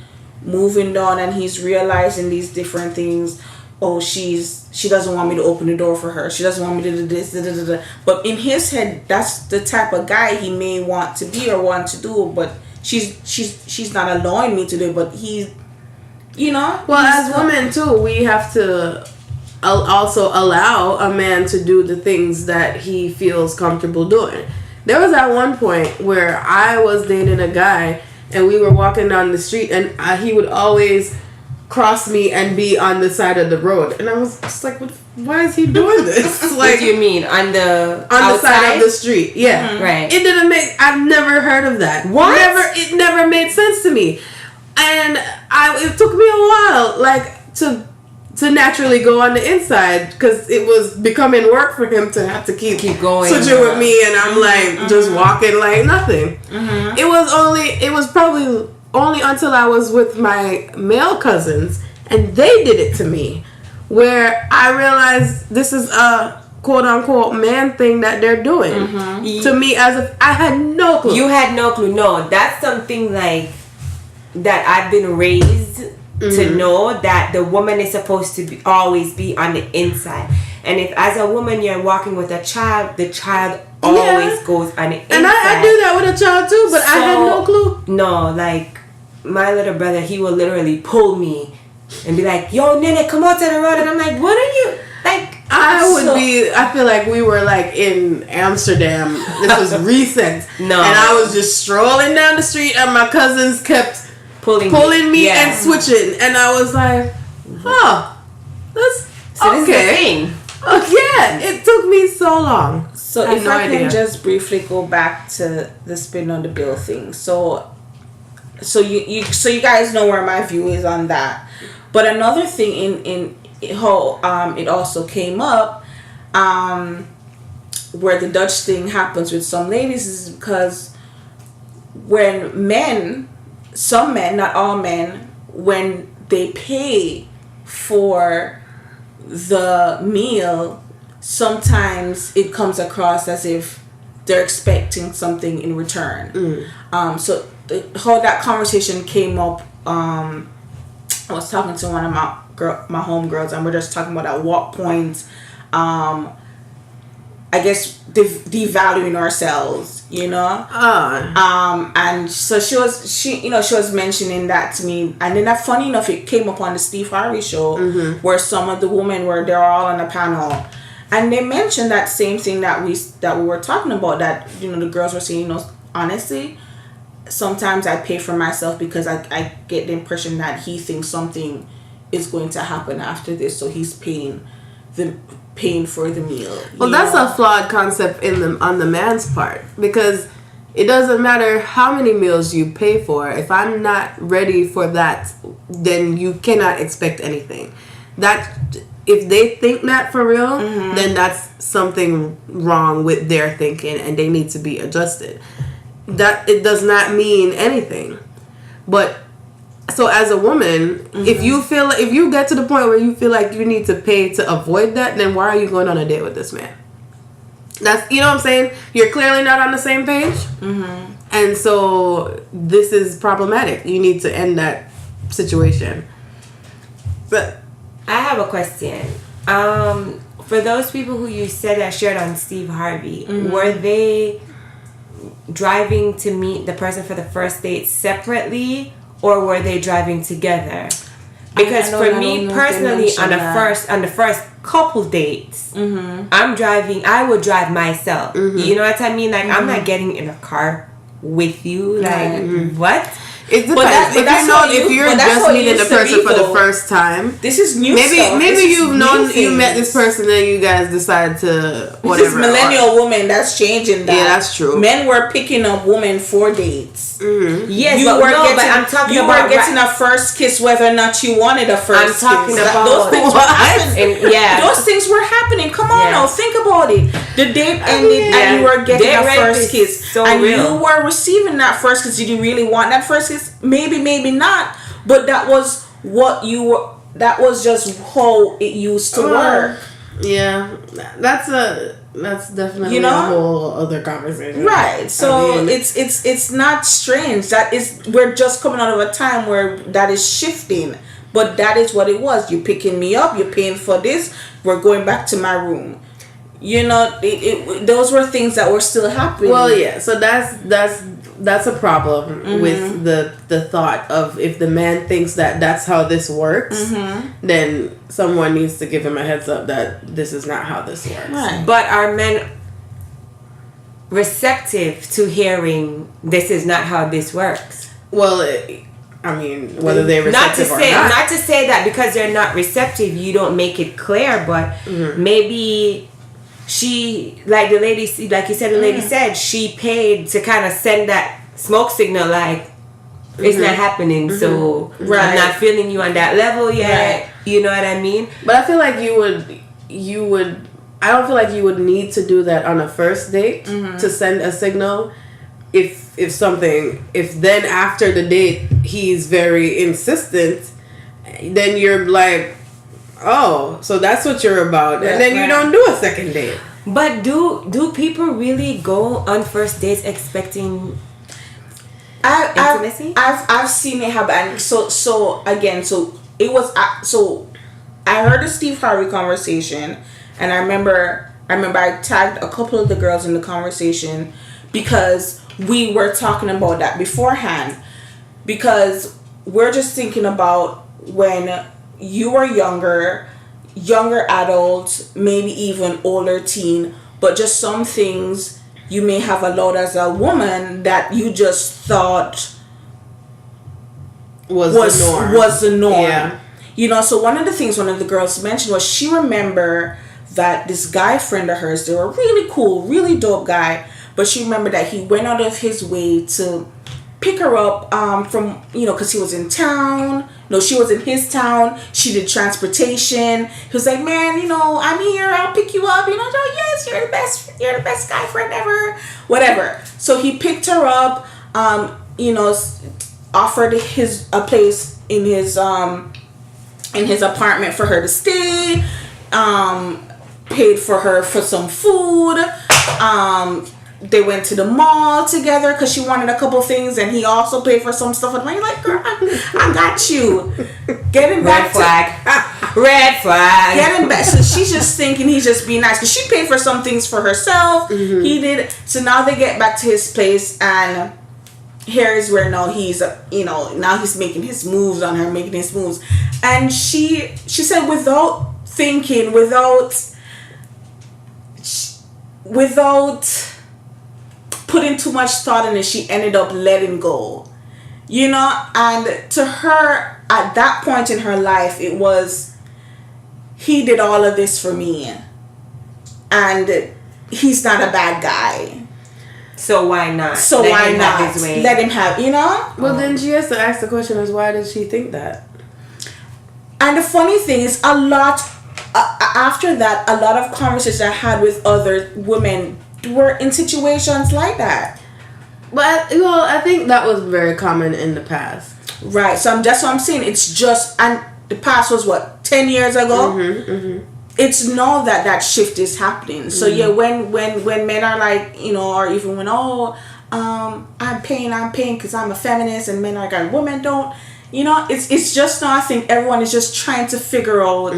moving on and he's realizing these different things? Oh, she doesn't want me to open the door for her. She doesn't want me to do this. But in his head, that's the type of guy he may want to be or want to do. But she's not allowing me to do it. But he's, Well, as women too, we have to also allow a man to do the things that he feels comfortable doing. There was at one point where I was dating a guy and we were walking down the street and he would always cross me and be on the side of the road, and I was just like, why is he doing this? Like, what do you mean on the side of the street? Yeah, mm-hmm. Right. It didn't make. I've never heard of that. What? It never made sense to me, and it took me a while, like to naturally go on the inside because it was becoming work for him to have to keep going switching with me, and I'm like just walking like nothing. Mm-hmm. It was probably only until I was with my male cousins and they did it to me where I realized this is a quote unquote man thing that they're doing to me, as if I had no clue. You had no clue. No, that's something like that I've been raised to know, that the woman is supposed to always be on the inside, and if as a woman you're walking with a child, the child always goes on the inside. And I do that with a child too, but I had no clue. No, like my little brother, he will literally pull me and be like, yo, Nene, come out to the road. And I'm like, what are you? Like, I feel like we were like in Amsterdam. This was recent. No. And I was just strolling down the street and my cousins kept pulling me and switching. And I was like, that's so okay. This is the thing. Oh, yeah, it took me so long. So if I can just briefly go back to the spin on the bill thing. So you guys know where my view is on that. But another thing in how it also came up, where the Dutch thing happens with some ladies, is because when some men, not all men, when they pay for the meal, sometimes it comes across as if they're expecting something in return. So how that conversation came up, I was talking to one of my homegirls, and we're just talking about at what point, I guess devaluing ourselves, and so she was mentioning that to me, and then that, funny enough, it came up on the Steve Harvey show, where some of the women they're all on a panel, and they mentioned that same thing that we were talking about, that the girls were saying, honestly, sometimes I pay for myself because I get the impression that he thinks something is going to happen after this, so he's paying for the meal. Well, that's a flawed concept on the man's part, because it doesn't matter how many meals you pay for. If I'm not ready for that, then you cannot expect anything. That if they think that for real, then that's something wrong with their thinking, and they need to be adjusted. That it does not mean anything. But so as a woman, if you get to the point where you feel like you need to pay to avoid that, then why are you going on a date with this man? That's, you know what I'm saying? You're clearly not on the same page. Mm-hmm. And so this is problematic. You need to end that situation. But I have a question. For those people who you said that shared on Steve Harvey, were they driving to meet the person for the first date separately, or were they driving together? Because for me personally, on the first couple dates, I would drive myself. You know what I mean? Like, I'm not getting in a car with you. Like, what? It depends. If you're just meeting the person for the first time, this is new. Maybe you met this person and you guys decided to whatever. This millennial woman that's changing that. Yeah, that's true. Men were picking up women for dates. Yes, but I'm talking you about were getting a first kiss whether or not you wanted a first kiss. I'm talking about those things were happening. Those things were happening. Come on now, think about it. The date ended and you were getting a first kiss, and you were receiving that first kiss. Did you really want that first kiss? Maybe not. But that was what you were. That was just how it used to work. Yeah, that's definitely a whole other conversation. Right. So it's not strange. We're just coming out of a time where that is shifting. But that is what it was. You're picking me up, you're paying for this, we're going back to my room. You know, those were things that were still happening. Well, yeah, so that's a problem with the thought of, if the man thinks that that's how this works, then someone needs to give him a heads up that this is not how this works. Right. But are men receptive to hearing this is not how this works? Well, I mean, whether they're receptive or not. Not to say that because they're not receptive, you don't make it clear, but maybe she, like the lady said, she paid to kind of send that smoke signal, like, it's not happening, so I'm not feeling you on that level yet. Right. You know what I mean? But I feel like you would. I don't feel like you would need to do that on a first date to send a signal. If then after the date he's very insistent, then you're like, oh, so that's what you're about, and then you don't do a second date. But do people really go on first dates expecting intimacy? I've seen it happen. So it was so I heard the Steve Harvey conversation, and I remember I tagged a couple of the girls in the conversation because we were talking about that beforehand, because we're just thinking about when you were younger adult, maybe even older teen, but just some things you may have allowed as a woman that you just thought was the norm. Yeah. You know, so one of the things one of the girls mentioned was she remember that this guy friend of hers, they were really cool, really dope guy, but she remembered that he went out of his way to pick her up from, you know, because he was in town. No, she was in his town. She did transportation. He was like, man, you know, I'm here. I'll pick you up. You know, oh, yes, you're the best guy friend ever. Whatever. So he picked her up, you know, offered a place in his apartment for her to stay, paid for her for some food. They went to the mall together because she wanted a couple things, and he also paid for some stuff. And I'm like, girl, I got you. Getting back red flag. Getting back. So she's just thinking he's just being nice because she paid for some things for herself. He did. So now they get back to his place, and here's where now he's, you know, now he's making his moves on her, making his moves, and she said without thinking, without putting too much thought in it, she ended up letting go, you know. And to her, at that point in her life, it was, he did all of this for me, and he's not a bad guy, so why not let him have, you know. Well, then she has to ask the question is, why did she think that? And the funny thing is, a lot after that, a lot of conversations I had with other women were in situations like that. But well, I think that was very common in the past. Right. So that's what I'm saying. It's just, and the past was what, 10 years ago? it's know that shift is happening. So yeah, when men are like, you know, or even when I'm paying because I'm a feminist, and men are like, women don't, you know, it's just now I think everyone is just trying to figure out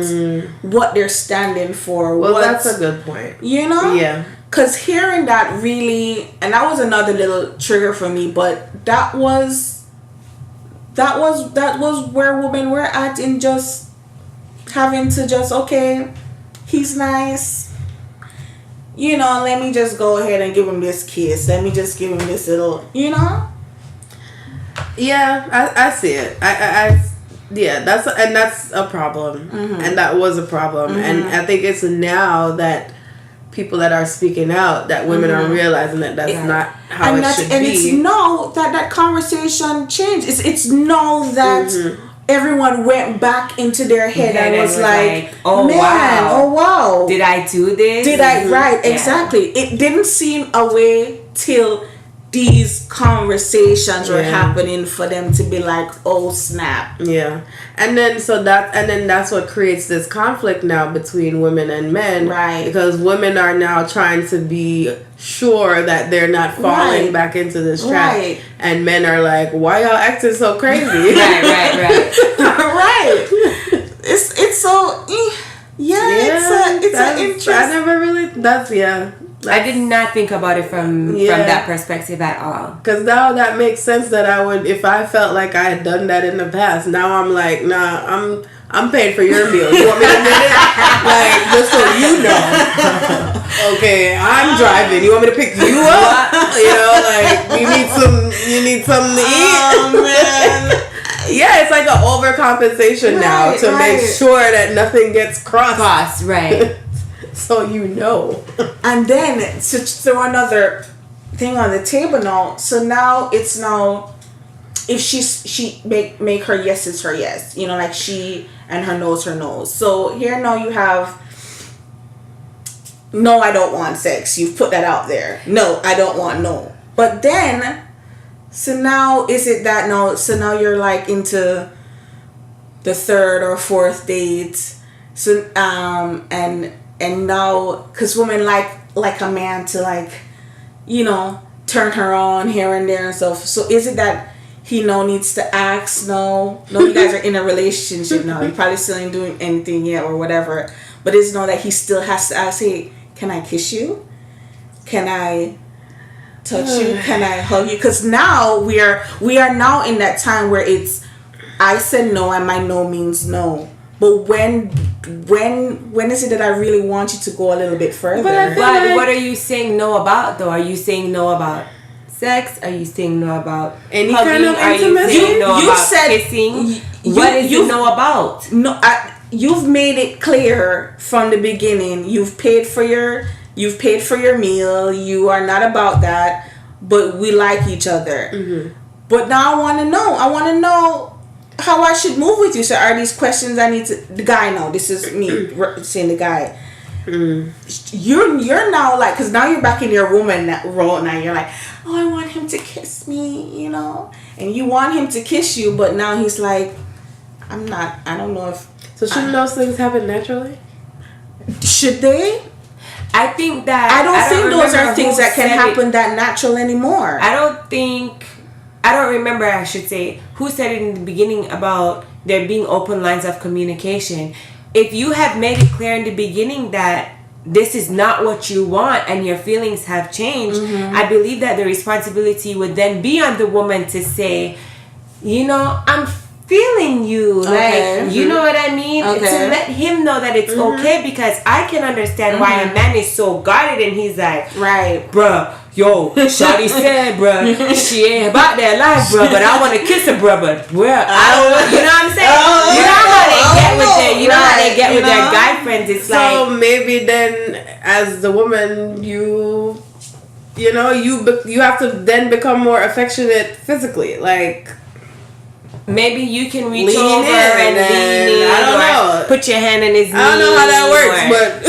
what they're standing for. Well, that's a good point. You know? Yeah. Because hearing that really, and that was another little trigger for me, but that was where women were at, in just having to just, okay, he's nice, you know, let me just go ahead and give him this kiss. Let me just give him this little, you know? Yeah, I see it. Yeah, that's a problem. And that was a problem. And I think it's now that people that are speaking out, that women are realizing that that's not how it should be. And it's no that conversation changed. It's no that everyone went back into their head and was like, oh, man, wow. Oh wow, did I do this? Right, exactly. It didn't seem a way till these conversations were happening for them to be like, oh snap. Yeah. And then that's what creates this conflict now between women and men. Right. Because women are now trying to be sure that they're not falling back into this trap. Right. And men are like, why y'all acting so crazy? right. Right. It's so it's an interest. I never really I did not think about it from that perspective at all. Because now that makes sense that I would, if I felt like I had done that in the past, now I'm like, nah, I'm paying for your meal. You want me to get it? Like, just so you know. Okay, I'm driving. You want me to pick you up? You know, like, you need something to eat? Oh, man. Yeah, it's like an overcompensation now to make sure that nothing gets crossed. Right. So you know. And then to throw another thing on the table now. So now it's if she make her yes is her yes. You know, like she, and her no is her no. So here now you have, no, I don't want sex. You've put that out there. No, I don't want no. But then, so now is it that no? So now you're like into the third or fourth date. So and now, because women like a man to, like, you know, turn her on here and there and stuff. So is it that he needs to ask? No, you guys are in a relationship now. You probably still ain't doing anything yet or whatever. But it's that he still has to ask, hey, can I kiss you? Can I touch you? Can I hug you? Because now we are now in that time where it's, I said no and my no means no. But when is it that I really want you to go a little bit further? But what are you saying no about, though? Are you saying no about sex? Are you saying no about any hugging? kind of intimacy? Are you saying no you about said, kissing? What is you no about? No, you've made it clear from the beginning. You've paid for your meal. You are not about that. But we like each other. But now I want to know how I should move with you. So are these questions I need to, the guy now, this is me saying the guy, you're now like, because now you're back in your woman role. Now you're like, oh, I want him to kiss me, you know, and you want him to kiss you, but now he's like, I don't know if, so shouldn't those things happen naturally? Should they? I think that I don't think those are things that can happen that natural anymore. I don't remember, I should say, who said it in the beginning about there being open lines of communication. If you have made it clear in the beginning that this is not what you want and your feelings have changed, I believe that the responsibility would then be on the woman to say, you know, I'm feeling you. Like, you know what I mean? Okay. To let him know that it's okay, because I can understand why a man is so guarded and he's like, right, bruh, yo, shawty said, bruh, she ain't about that life, bruh, but I want to kiss her, bruh, but I don't, you know what I'm saying? You know how they get with their guy friends. It's so like, maybe then, as the woman, you have to then become more affectionate physically, like. Maybe you can reach lean over and lean in. I don't know. Put your hand in his knee. I don't know how that works, but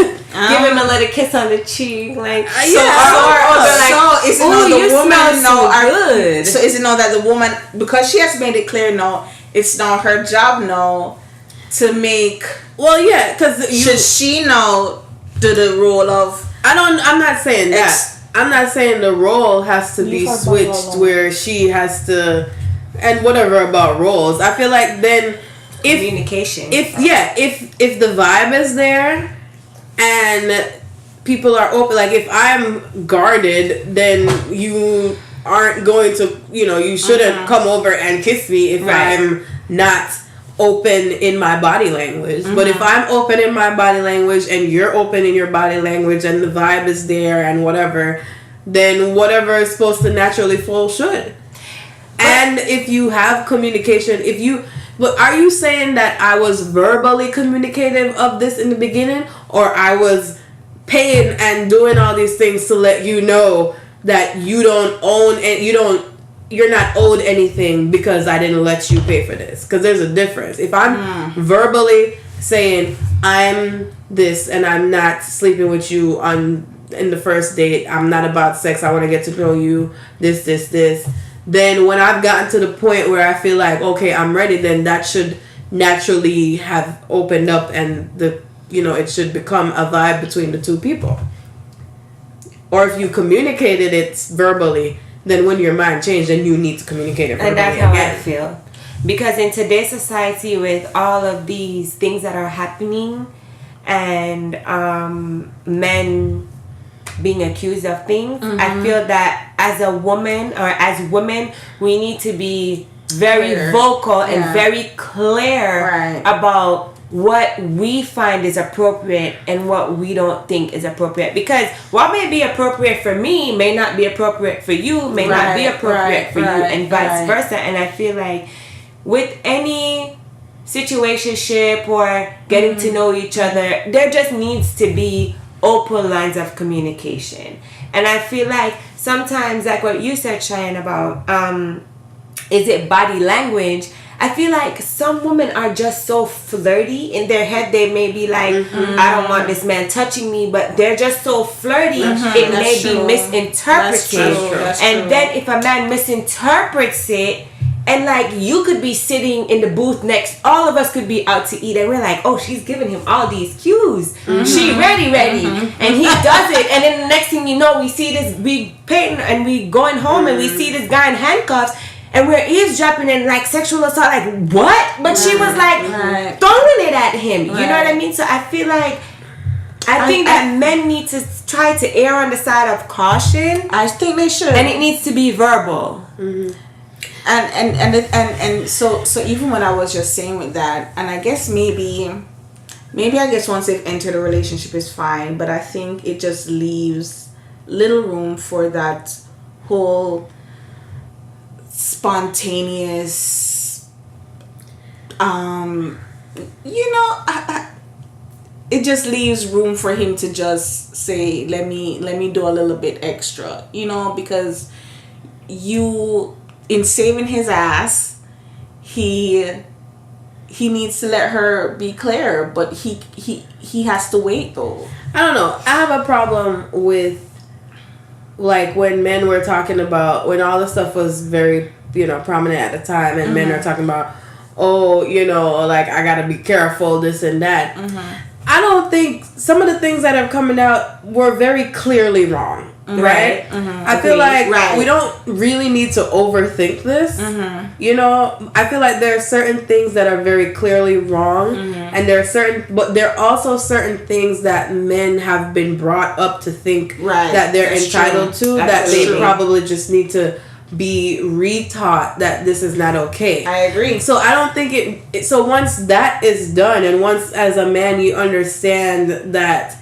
give him a little kiss on the cheek, like so is it oh, the you woman smell so good. So is it now that the woman, because she has made it clear, no, it's not her job, no, to make. Well, yeah, because Should she now do the role of? I'm not saying that. I'm not saying the role has to be switched where she has to, and whatever about roles. I feel like then if communication. If the vibe is there and people are open, like if I'm guarded, then you aren't going to, you shouldn't come over and kiss me if I'm not open in my body language. But if I'm open in my body language and you're open in your body language and the vibe is there and whatever, then whatever is supposed to naturally flow should. And if you have communication, but are you saying that I was verbally communicative of this in the beginning, or I was paying and doing all these things to let you know that you don't own and you're not owed anything because I didn't let you pay for this? Because there's a difference. If I'm verbally saying I'm this and I'm not sleeping with you in the first date, I'm not about sex, I want to get to know you, this, then when I've gotten to the point where I feel like, okay, I'm ready, then that should naturally have opened up and it should become a vibe between the two people. Or if you communicated it verbally, then when your mind changed, then you need to communicate it verbally. And that's how I feel. Because in today's society, with all of these things that are happening, and men being accused of things, I feel that as a woman or as women, we need to be very vocal and very clear about what we find is appropriate and what we don't think is appropriate. Because what may be appropriate for me may not be appropriate for you, may not be appropriate for you, and vice versa. And I feel like with any situationship or getting to know each other, there just needs to be open lines of communication. And I feel like sometimes, like what you said, Cheyenne, about is it body language? I feel like some women are just so flirty in their head. They may be like, I don't want this man touching me, but they're just so flirty, it may be misinterpreted. And then if a man misinterprets it, and like you could be sitting in the booth next, all of us could be out to eat, and we're like, oh, she's giving him all these cues. She ready, and he does it, and then the next thing you know, we see this big painting, and we going home, and we see this guy in handcuffs, and we're eavesdropping and like sexual assault, like what? But she was like throwing it at him. You know what I mean? So I feel like I think that men need to try to err on the side of caution. I think they should, and it needs to be verbal. And so even when I was just saying with that, and I guess maybe once they've entered a relationship is fine, but I think it just leaves little room for that whole spontaneous it just leaves room for him to just say, let me do a little bit extra, because in saving his ass, he needs to let her be clear, but he has to wait though. I don't know. I have a problem with like when men were talking about, when all the stuff was very prominent at the time, and men are talking about, like I gotta be careful, this and that. I don't think some of the things that are coming out were very clearly wrong. Right? I feel like we don't really need to overthink this. I feel like there are certain things that are very clearly wrong, and but there are also certain things that men have been brought up to think that they're entitled to, that they probably just need to be retaught that this is not okay. I agree. So I don't think so once that is done, and once as a man you understand that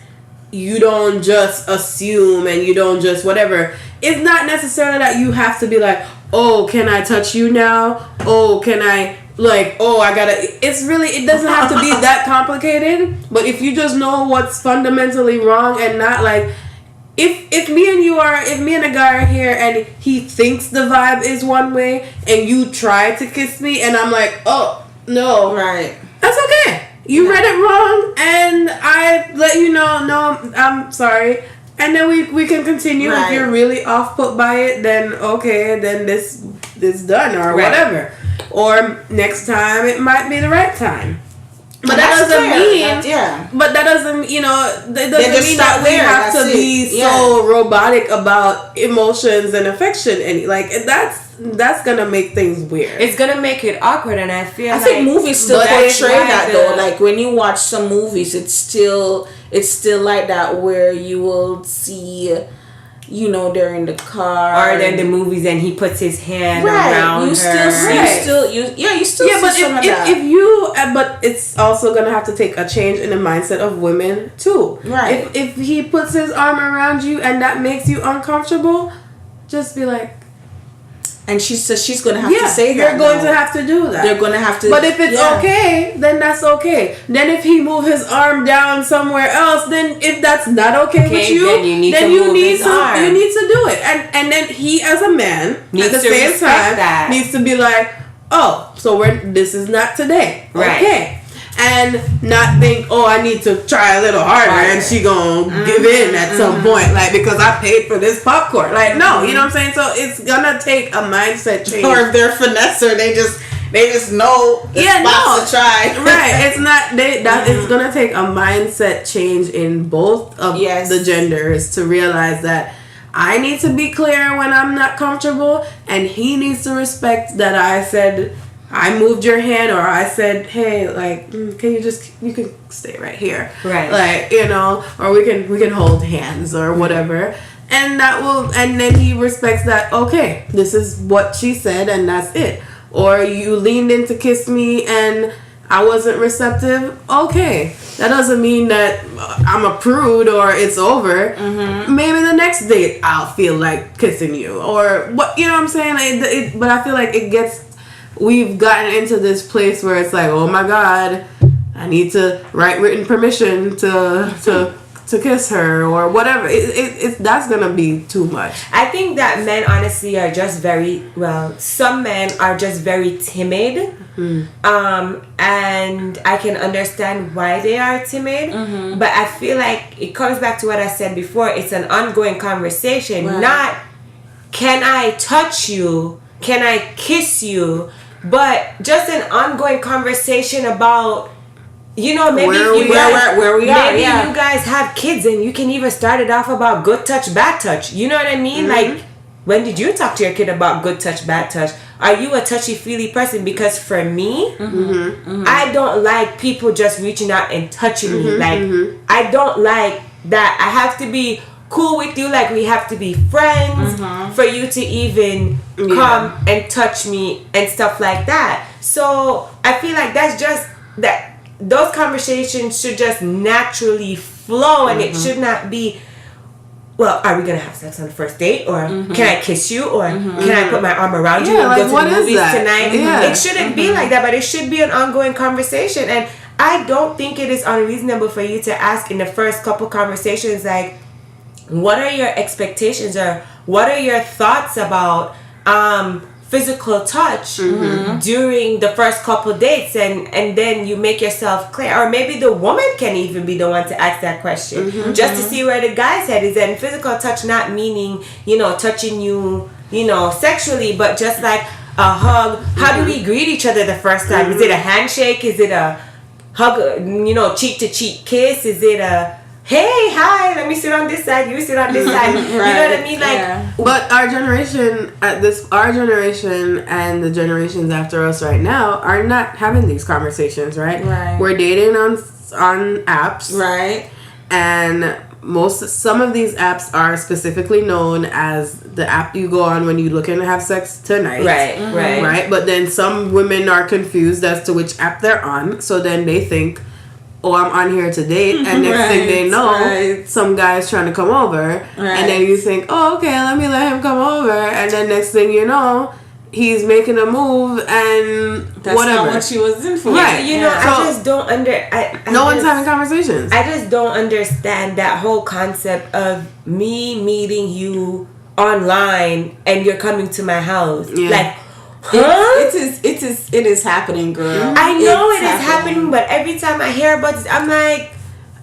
you don't just assume and you don't just whatever. It's not necessarily that you have to be like, oh, can I touch you now? Oh, can I I gotta. It doesn't have to be that complicated. But if you just know what's fundamentally wrong and not like, if me and a guy are here and he thinks the vibe is one way and you try to kiss me and I'm like, oh no, that's okay. You read it wrong, and I let you know, no, I'm sorry. And then we can continue. If you're really off put by it, then okay, then this is done or whatever. Or next time, it might be the right time. But that doesn't mean, yeah. But that doesn't, you know, that doesn't just mean that stop we there, have to that's be it. so robotic about emotions and affection, and like that's gonna make things weird. It's gonna make it awkward, and I feel I like think movies still but portray why that the- though. Like when you watch some movies, it's still like that where you will see, you know, they're in the car, or then the movies and he puts his hand right. around You her. still see, you still yeah, see but some of that. if you, but it's also gonna have to take a change in the mindset of women too. Right. If he puts his arm around you and that makes you uncomfortable, just be like, and she says she's gonna have to say that. You're going now. to have to do that. They're gonna have to. But if it's okay, then that's okay. Then if he move his arm down somewhere else, then if that's not okay with you, then you need to you move need his to arm. you need to do it. And then he as a man Needs at the to same respect time that. needs to be like, oh, so this is not today. Right. Okay. And not think, oh, I need to try a little harder and she gonna give in at some point, like, because I paid for this popcorn. Like, no, you know what I'm saying? So it's gonna take a mindset change. or if they're finesser, they just know the spots to try. Right. It's not it's gonna take a mindset change in both of the genders to realize that I need to be clear when I'm not comfortable, and he needs to respect that I said I moved your hand, or I said, hey, like, can you can stay right here, right? Like, you know, or we can hold hands or whatever, and then he respects that. Okay, this is what she said, and that's it. Or you leaned in to kiss me and I wasn't receptive. Okay, that doesn't mean that I'm a prude or it's over. Maybe the next date I'll feel like kissing you, or what, you know what I'm saying? But I feel like we've gotten into this place where it's like, oh my God, I need to write written permission to kiss her or whatever. That's gonna be too much. I think that men honestly are just some men are just very timid. And I can understand why they are timid, but I feel like it comes back to what I said before. It's an ongoing conversation, not can I touch you, can I kiss you, but just an ongoing conversation about, you know, maybe where we are. Maybe you guys have kids and you can even start it off about good touch, bad touch. You know what I mean? Like, when did you talk to your kid about good touch, bad touch? Are you a touchy-feely person? Because for me, I don't like people just reaching out and touching me. Like, I don't like that. I have to be cool with you. Like, we have to be friends for you to even come and touch me and stuff like that. So I feel like that's just that. Those conversations should just naturally flow, and it should not be, well, are we gonna have sex on the first date, or can I kiss you, or can I put my arm around you and like, go to the movies that? tonight? Yeah. It shouldn't be like that, but it should be an ongoing conversation. And I don't think it is unreasonable for you to ask in the first couple conversations, like, what are your expectations, or what are your thoughts about physical touch during the first couple dates, and then you make yourself clear. Or maybe the woman can even be the one to ask that question, just to see where the guy's head is. And physical touch not meaning, you know, touching you, you know, sexually, but just like a hug. How do we greet each other the first time? Is it a handshake? Is it a hug, you know, cheek to cheek kiss? Is it a hey, hi, let me sit on this side, you sit on this side. You know what I mean? Like, but our generation and the generations after us right now are not having these conversations, right? We're dating on apps, right? And some of these apps are specifically known as the app you go on when you looking to have sex tonight, right? But then some women are confused as to which app they're on, so then they think, oh, I'm on here to date, and next thing they know, some guy's trying to come over, and then you think, oh, okay, let me let him come over, and then next thing you know, he's making a move, and that's whatever. not what she was in for. Right. You know, I just don't no one's having conversations. I just don't understand that whole concept of me meeting you online and you're coming to my house. Like, it is happening, girl. I know it is happening, but every time I hear about this, I'm like,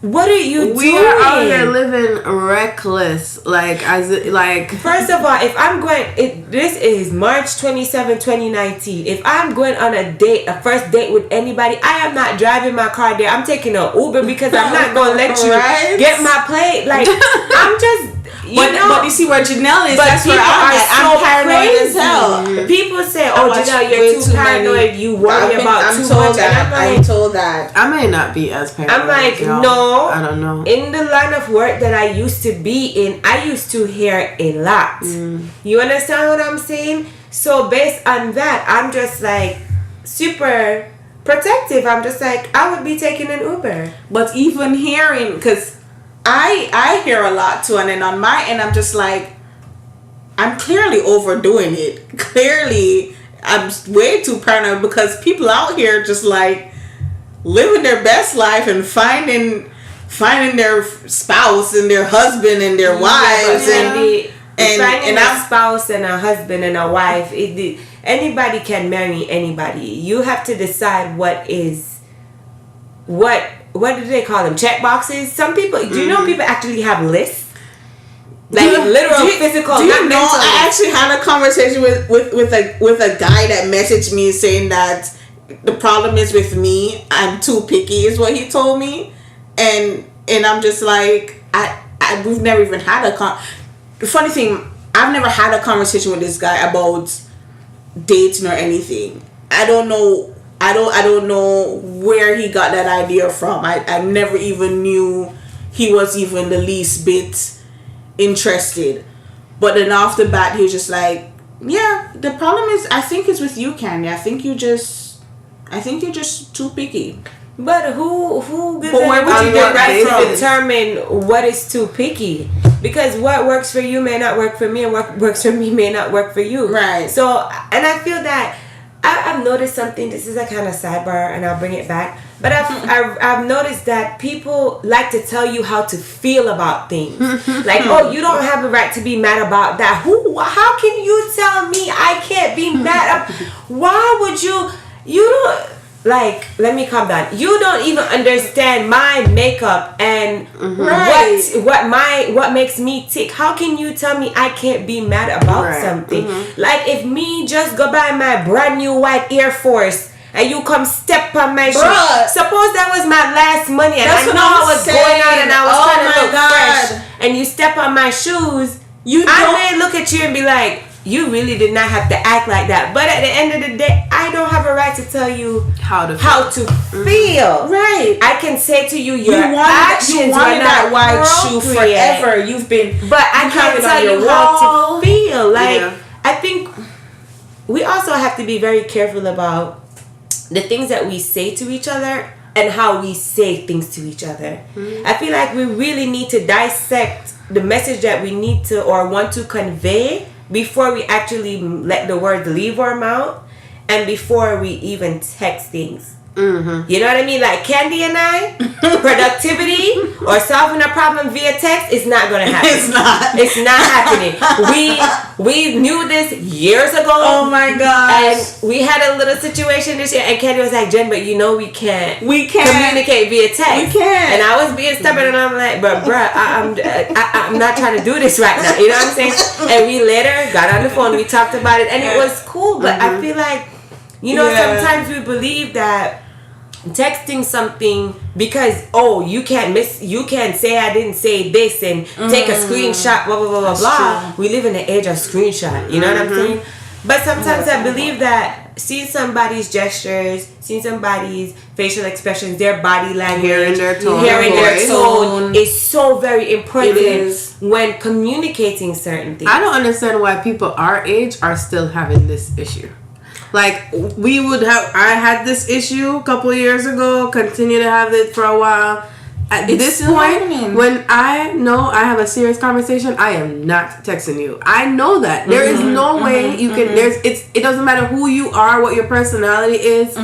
What are you We doing? are out here living reckless. Like, First of all, if I'm going, this is March 27, 2019. If I'm going on a first date with anybody, I am not driving my car there. I'm taking an Uber because I'm not going to let you get my plate. Like, I'm just... But you see where Janelle is, that's where I'm paranoid as hell. People say, Janelle, you're too paranoid, you worry about too much. I'm told that. I may not be as paranoid. I'm like, no. I don't know. In the line of work that I used to be in, I used to hear a lot. You understand what I'm saying? So based on that, I'm just like super protective. I'm just like, I would be taking an Uber. But even hearing, because I hear a lot too, and then on my end, I'm just like, I'm clearly overdoing it. Clearly, I'm way too paranoid because people out here just like living their best life and finding their spouse and their husband and their wives and a spouse and a husband and a wife. Anybody can marry anybody. You have to decide what do they call them? Check boxes? Some people, do you know people actually have lists? Like physical, do you not know, mental. I actually had a conversation with a guy that messaged me saying that the problem is with me, I'm too picky is what he told me. And I'm just like, we've never even had the funny thing, I've never had a conversation with this guy about dating or anything. I don't know where he got that idea from. I never even knew he was even the least bit interested. But then off the bat, he was just like, yeah, the problem is, I think it's with you, Candy. I think you're just too picky. But who gives but where would you get that to from? determine what is too picky? Because what works for you may not work for me, and what works for me may not work for you. Right. So, and I feel that I've noticed something. This is a kind of sidebar, and I'll bring it back. But I've noticed that people like to tell you how to feel about things. Like, oh, you don't have a right to be mad about that. How can you tell me I can't be mad? Why would you? You don't. Like, let me calm down. You don't even understand my makeup and what makes me tick. How can you tell me I can't be mad about something? Like, if me just go buy my brand new white Air Force and you come step on my shoe. Suppose that was my last money and I know I was going out and I was trying to look fresh, and you step on my shoes, I may look at you and be like, you really did not have to act like that. But at the end of the day, I don't have a right to tell you how to feel. Right. I can say to you, your actions you wanted that white shoe forever. You've been, but I can't tell you how to feel. Like, I think we also have to be very careful about the things that we say to each other and how we say things to each other. I feel like we really need to dissect the message that we need to or want to convey before we actually let the words leave our mouth and before we even text things. You know what I mean? Like Candy and I, productivity or solving a problem via text is not going to happen. It's not happening. We knew this years ago. Oh my gosh. And we had a little situation this year, and Candy was like, Jen, but you know we can't communicate via text. We can't. And I was being stubborn, and I'm like, but bruh, I'm not trying to do this right now. You know what I'm saying? And we later got on the phone, we talked about it, and it was cool. But I feel like, you know, sometimes we believe that texting something because you can't say I didn't say this and take a screenshot, blah blah blah blah blah. We live in the age of screenshot, you know what I'm saying? But sometimes I believe that seeing somebody's gestures, seeing somebody's facial expressions, their body language, hearing their tone is so very important when communicating certain things. I don't understand why people our age are still having this issue. Like, I had this issue a couple of years ago, continue to have it for a while. At this point, when I know I have a serious conversation, I am not texting you. I know that. There is no way you can, it doesn't matter who you are, what your personality is,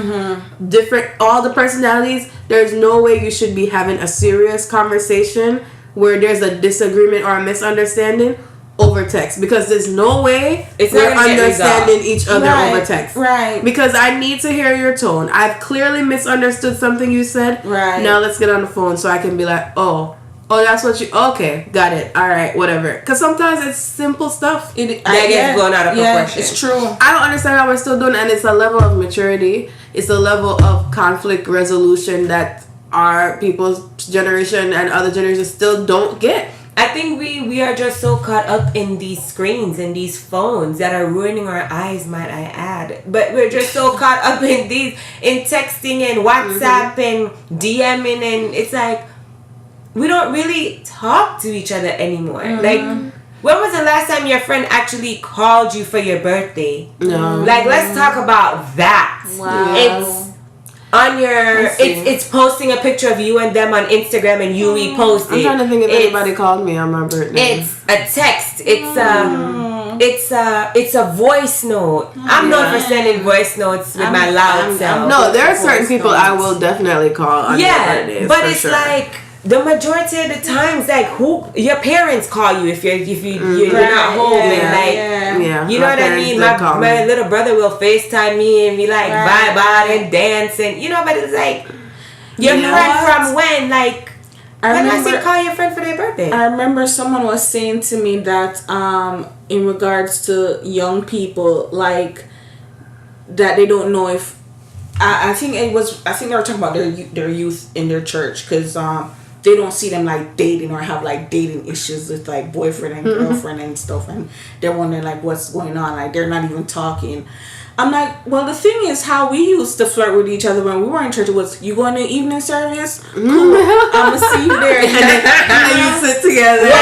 different, all the personalities, there's no way you should be having a serious conversation where there's a disagreement or a misunderstanding over text, because there's no way It's we're not gonna get understanding resolved. each other Right, over text. right. Because I need to hear your tone. I've clearly misunderstood something you said. Right. Now let's get on the phone so I can be like, oh, that's what you. Okay, got it. All right, whatever. Because sometimes it's simple stuff. That gets blown out of proportion. It's true. I don't understand how we're still doing it, and it's a level of maturity. It's a level of conflict resolution that our people's generation and other generations still don't get. I think we are just so caught up in these screens and these phones that are ruining our eyes, might I add. But we're just so caught up in texting and WhatsApp and DMing, and it's like we don't really talk to each other anymore. Like, when was the last time your friend actually called you for your birthday? No. Like, let's talk about that. Wow. It's on your it's posting a picture of you and them on Instagram and you repost it. I'm trying to think if anybody called me on my birthday. It's a text. It's a voice note. I'm known for sending voice notes with my loud self. No, there are certain people I will definitely call on their birthdays. But for it's sure. like the majority of the times, like, who your parents call you if you're not home, and like you know my what I mean. My little brother will FaceTime me and be like vibe out and dance, and you know, but it's like your friend from when, like. When I say call your friend for their birthday. I remember someone was saying to me that in regards to young people, like, that they don't know if I think they were talking about their youth in their church, because they don't see them like dating or have like dating issues with like boyfriend and girlfriend and stuff, and they're wondering like what's going on, like they're not even talking. I'm like, well, the thing is, how we used to flirt with each other when we were in church was, you going to evening service? Cool. I'm going to see you there. And then you sit together.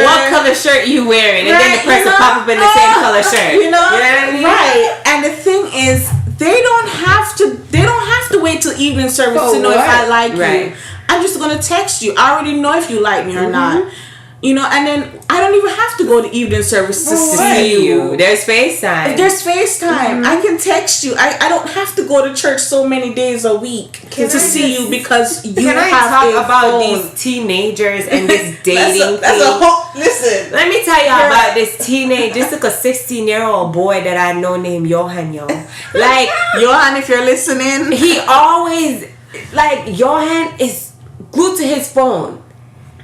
What color shirt you wearing? And then the person pop up in the same color shirt. You know what I mean? Right. And the thing is, they don't have to wait till evening service to know if I like you. I'm just going to text you. I already know if you like me or not. You know, and then I don't even have to go to evening service to see you. There's FaceTime. I can text you. I don't have to go to church so many days a week to see you because you have a talk about phone. these teenagers and this dating that's a whole, listen. Let me tell y'all about this teenage. This like a 16-year-old boy that I know named Johan, yo. Like, Johan, if you're listening. He always, like, Johan is glued to his phone.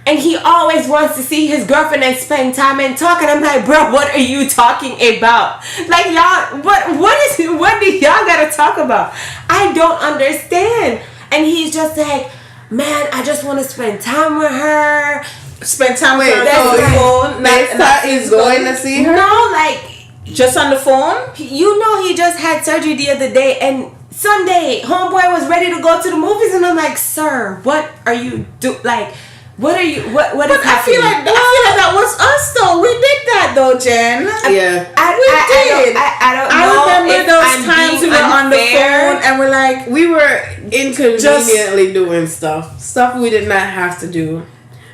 And he always wants to see his girlfriend and spend time and talk. And I'm like, bro, what are you talking about? Like, y'all, what do y'all gotta talk about? I don't understand. And he's just like, man, I just want to spend time with her. Spend time with her on the phone. He's going to see her? No, like, just on the phone? You know, he just had surgery the other day, and Sunday, homeboy was ready to go to the movies. And I'm like, sir, what are you doing? Like, what is happening? I feel like that was us though. We did that though, Jen. Yeah. We did. I don't know. I remember those times we were on the phone and we're like, we were inconveniently doing stuff we did not have to do.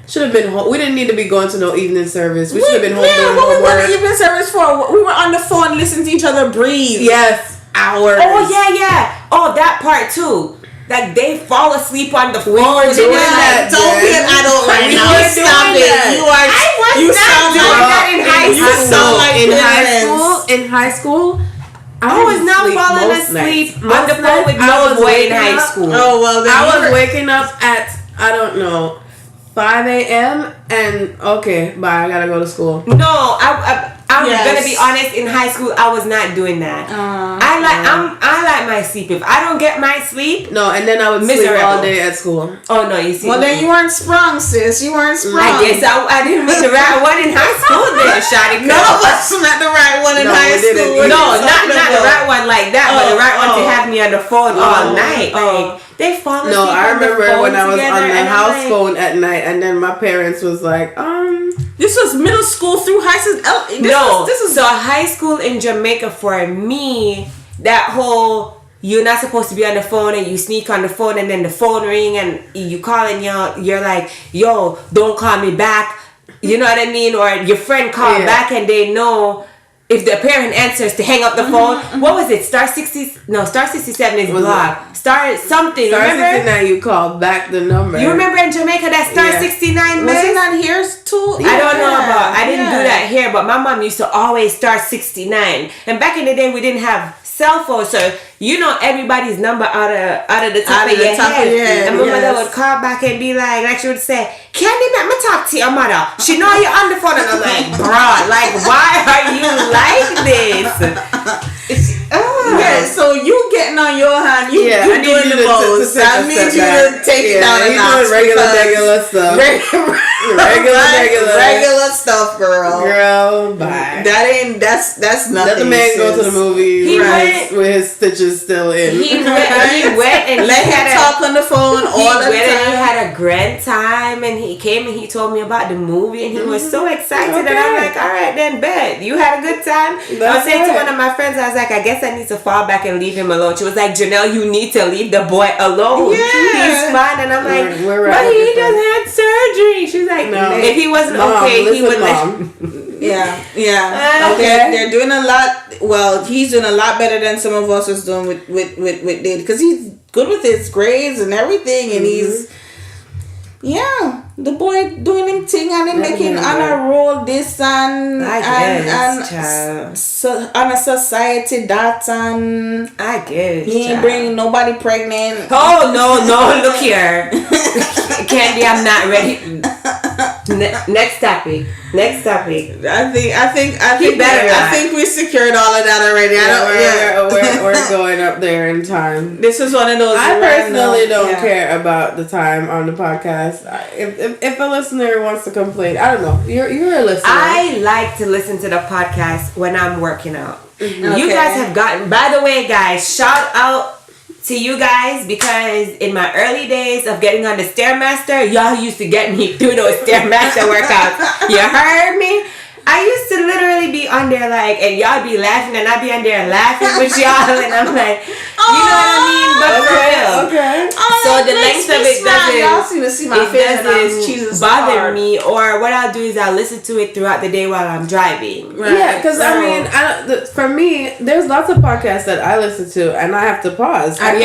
Should have been home. We didn't need to be going to no evening service. We should have been home doing what we went homework. to evening service for? We were on the phone listening to each other breathe. Yes, hours. Oh yeah. Oh, that part too. Like, they fall asleep on the phone. We were doing that. Don't be an adult right now. Stop it. I was not doing that in high school. In high school, I was not falling asleep on the phone with no boy in high school. Oh, well, then I was waking up at, I don't know, 5 a.m. and okay, bye, I gotta go to school. No, I'm gonna be honest. In high school, I was not doing that. I like my sleep. If I don't get my sleep, no, and then I would sleep all day at school. Oh no, you see. Well, then you weren't sprung, sis. You weren't sprung. I guess I didn't meet the right one in high school. Then, Shotty. None of us met the right one in high school. No, not the right one like that, but the right one to have me on the phone all night. Like, they fall asleep. No, I remember when I was on the house like, phone at night, and then my parents was like, This was middle school through high school. This is so high school in Jamaica for me. That whole, you're not supposed to be on the phone, and you sneak on the phone, and then the phone ring, and you call, and you're like, yo, don't call me back. You know what I mean? Or your friend called back, and they know if the parent answers to hang up the phone. What was it? Star 67 is blocked. Star something. Star remember? 69, you call back the number. You remember in Jamaica that Star 69 Was it not here too? I don't know about. I didn't do that here, but my mom used to always Star 69. And back in the day, we didn't have cell phones, so you know everybody's number out of the top of your head. And my mother would call back and be like she would say, "Candy, let me talk to your mother. She know you're on the phone." And I'm like, "Bruh, like why are you like this?" Yeah, so you getting on your hand, you doing the most. I need you to take it down a notch. Regular stuff. Regular stuff, girl. Bye. That's nothing. Let the man go to the movie with his stitches still in. He went and let him talk on the phone all the time. He had a grand time, and he came and he told me about the movie, and he was so excited. And I'm like, all right, then, bet you had a good time. I was saying to one of my friends, I was like, I guess I need to fall back and leave him alone. She was like, Janelle, you need to leave the boy alone. He's fine. And I'm like, but he just had surgery. She's like, no. If he wasn't okay, he would Yeah. Okay. They're doing a lot. Well, he's doing a lot better than some of us was doing with Dade, because he's good with his grades and everything, and he's the boy doing him thing and him making honor roll this and so on a society that and I guess he ain't bringing nobody pregnant. Oh no, look here. Candy, I'm not ready. Next topic. I think we secured all of that already. We're going up there in time. This is one of those. I personally don't care about the time on the podcast. If a listener wants to complain, I don't know. You're a listener. I like to listen to the podcast when I'm working out. Mm-hmm. You guys have gotten. By the way, guys, shout out to you guys, because in my early days of getting on the Stairmaster, y'all used to get me through those Stairmaster workouts. You heard me? I used to literally be on there and y'all be laughing, and I'd be on there laughing with y'all, and I'm like, you know what I mean? But for real. Okay. So the length of it doesn't bother me, or what I'll do is I'll listen to it throughout the day while I'm driving. Right. Yeah, because for me, there's lots of podcasts that I listen to, and I have to pause. I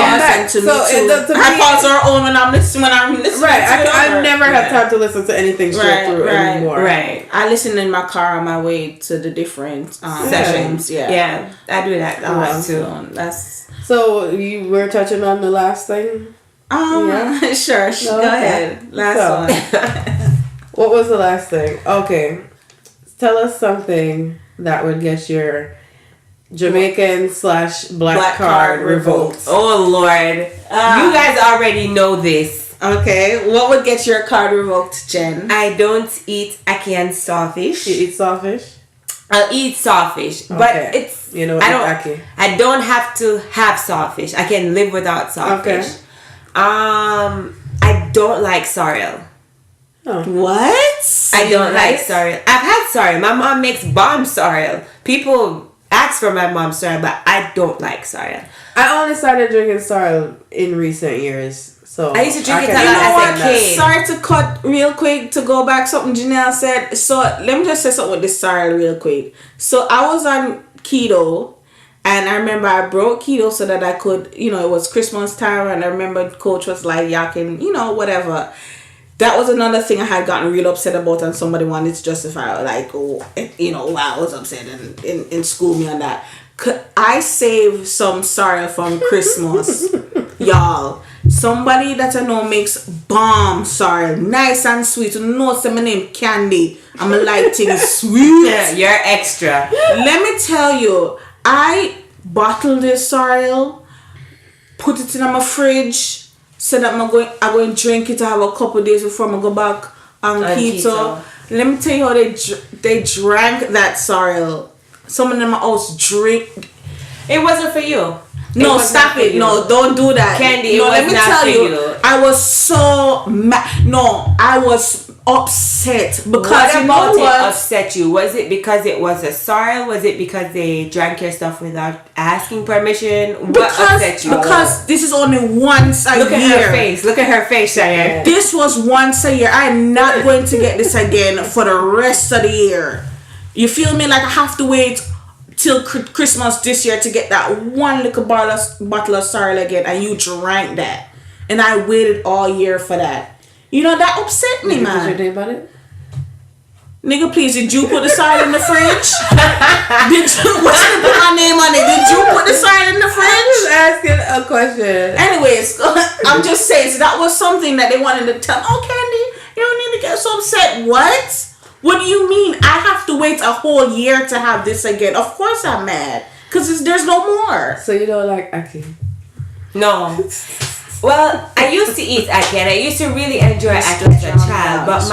pause our own when I'm listening. Right. I never have time to listen to anything straight through anymore. Right. I listen in my car on my way to the different sessions. Yeah, I do that a lot too. So you were touching on the last thing? Sure. Go ahead. Last one. What was the last thing? Okay. Tell us something that would get your Jamaican / black card revoked. Oh Lord. You guys already know this. Okay. What would get your card revoked, Jen? I don't eat ackee and sawfish. You eat sawfish? I'll eat sawfish, but it's I don't have to have sawfish. I can live without sawfish. Okay. I don't like sorrel. Oh. What? I don't like sorrel. I've had sorrel. My mom makes bomb sorrel. People ask for my mom's sorrel, but I don't like sorrel. I only started drinking sorrel in recent years. So I used to drink it a lot as a kid. Sorry to cut real quick to go back something Janelle said. So let me just say something with this sorrel real quick. So I was on keto, and I remember I broke keto so that I could, it was Christmas time, and I remember coach was like yakking, whatever. That was another thing I had gotten real upset about, and somebody wanted to justify why I was upset and school me on that. I saved some sorrel from Christmas, y'all. Somebody that I know makes bomb sorrel, nice and sweet. You know, say my name Candy. I'm a light thing sweet. Yeah, you're extra. Let me tell you, I bottled this sorrel, put it in my fridge, said that I'm going to drink it. I have a couple days before I go back on keto. Let me tell you how they drank that sorrel. Someone in my house drink. It wasn't for you. No, stop it. No, don't do that. Candy, let me tell you. I was so mad. No, I was upset because what about it upset you? Was it because it was a sorrel? Was it because they drank your stuff without asking permission? What upset you? Because this is only once a year. Look at her face. Look at her face, Cheyenne. This was once a year. I'm not going to get this again for the rest of the year. You feel me? Like I have to wait till Christmas this year to get that one little bottle of sorrel again, and you drank that, and I waited all year for that. You know, that upset me, man. Did you think about it? Nigga, please, did you put the sorrel in the fridge? Did you put my name on it? Did you put the sorrel in the fridge? I'm just asking a question. Anyways, I'm just saying, so that was something that they wanted to tell. Oh, Candy, you don't need to get so upset. What do you mean? I have to wait a whole year to have this again? Of course I'm mad. Because there's no more. So you don't like ackee? No. Well, I used to eat ackee and I used to really enjoy ackee as a child. But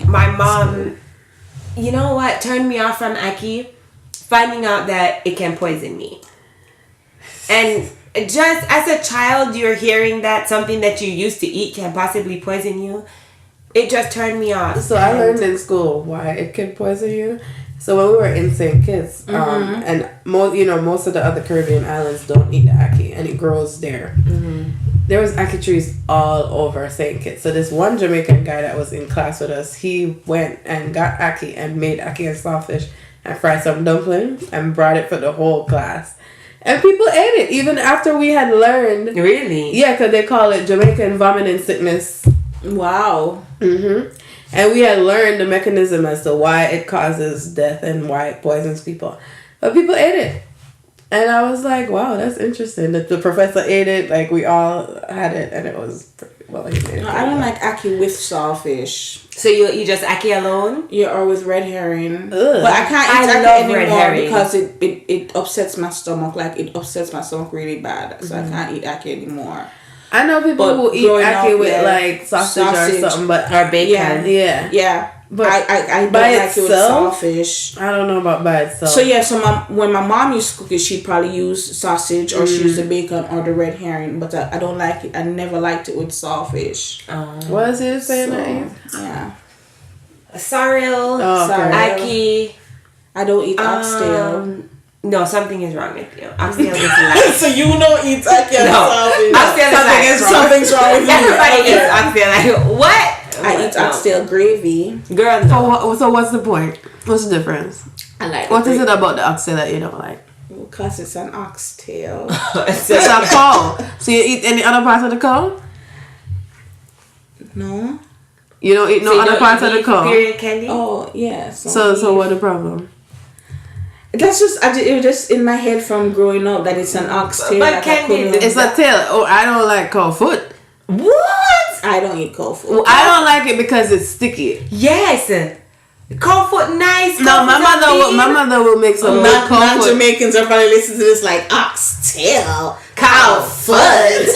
my mom, you know what turned me off from ackee? Finding out that it can poison me. And just as a child, you're hearing that something that you used to eat can possibly poison you. It just turned me off. So I learned in school why it can poison you. So when we were in St. Kitts, and most of the other Caribbean islands don't eat the ackee, and it grows there. Mm-hmm. There was ackee trees all over St. Kitts. So this one Jamaican guy that was in class with us, he went and got ackee and made ackee and saltfish and fried some dumplings and brought it for the whole class. And people ate it even after we had learned. Really? Yeah, because they call it Jamaican vomiting sickness. Wow. Mm-hmm. And we had learned the mechanism as to why it causes death and why it poisons people. But people ate it. And I was like, wow, that's interesting. The professor ate it, like we all had it, and it was well, he made it. No, I don't like ackee with saltfish. So you just ackee alone? Yeah, or with red herring. Ugh. But I can't eat I ackee love red anymore herring. because it upsets my stomach. Like, it upsets my stomach really bad. So I can't eat ackee anymore. I know people who eat ackee with like sausage or something, but or bacon. Yeah. But I don't by like it with itself? saltfish. I don't know about by itself. So yeah, so when my mom used to cook it, she'd probably use sausage or she used the bacon or the red herring. But I don't like it. I never liked it with saltfish. What is it saying that? Yeah. Sorrel, ackee. I don't eat oxtail. No, something is wrong with you. Oxtail is like... So you don't eat oxtail? No. Something's wrong with you. Everybody eats oxtail. Like, what? I eat oxtail gravy. Girl, no. So what's the point? What's the difference? I like What is it about the oxtail that you don't like? Because it's an oxtail. It's a cow. So you eat any other parts of the cow? No. You don't eat no other parts of the cow? Period candy? Oh, yeah. So what's the problem? That's just, it was just in my head from growing up that it's an oxtail. But candy, it's a tail. Oh, I don't like cow foot. What? I don't eat cow foot. I don't like it because it's sticky. Yes. Cow foot nice. No, my mother will make some cow foot. Non-Jamaicans are probably listening to this like, oxtail, cow foot.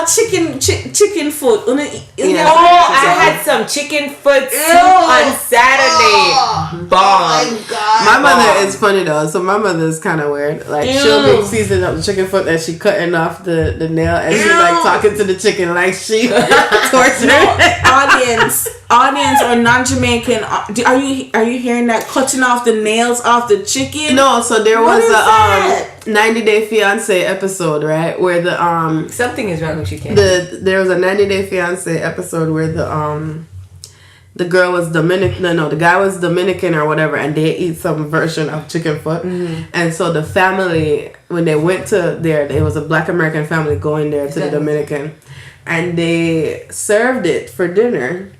Chicken foot. Oh, I had some chicken foot soup on Saturday. Bomb. My mother is funny though, so my mother is kind of weird. Like she'll make season up the chicken foot and she cutting off the nail and she like talking to the chicken like she tortured. Audience or non-Jamaican, are you hearing that cutting off the nails off the chicken? No, so there was a 90 Day Fiance episode, right, where the something is wrong with you, Ken. there was a 90 Day Fiance episode where the girl was Dominican, the guy was Dominican or whatever, and they eat some version of chicken foot. Mm-hmm. And so the family, when they went to there, it was a Black American family going there to the Dominican, and they served it for dinner.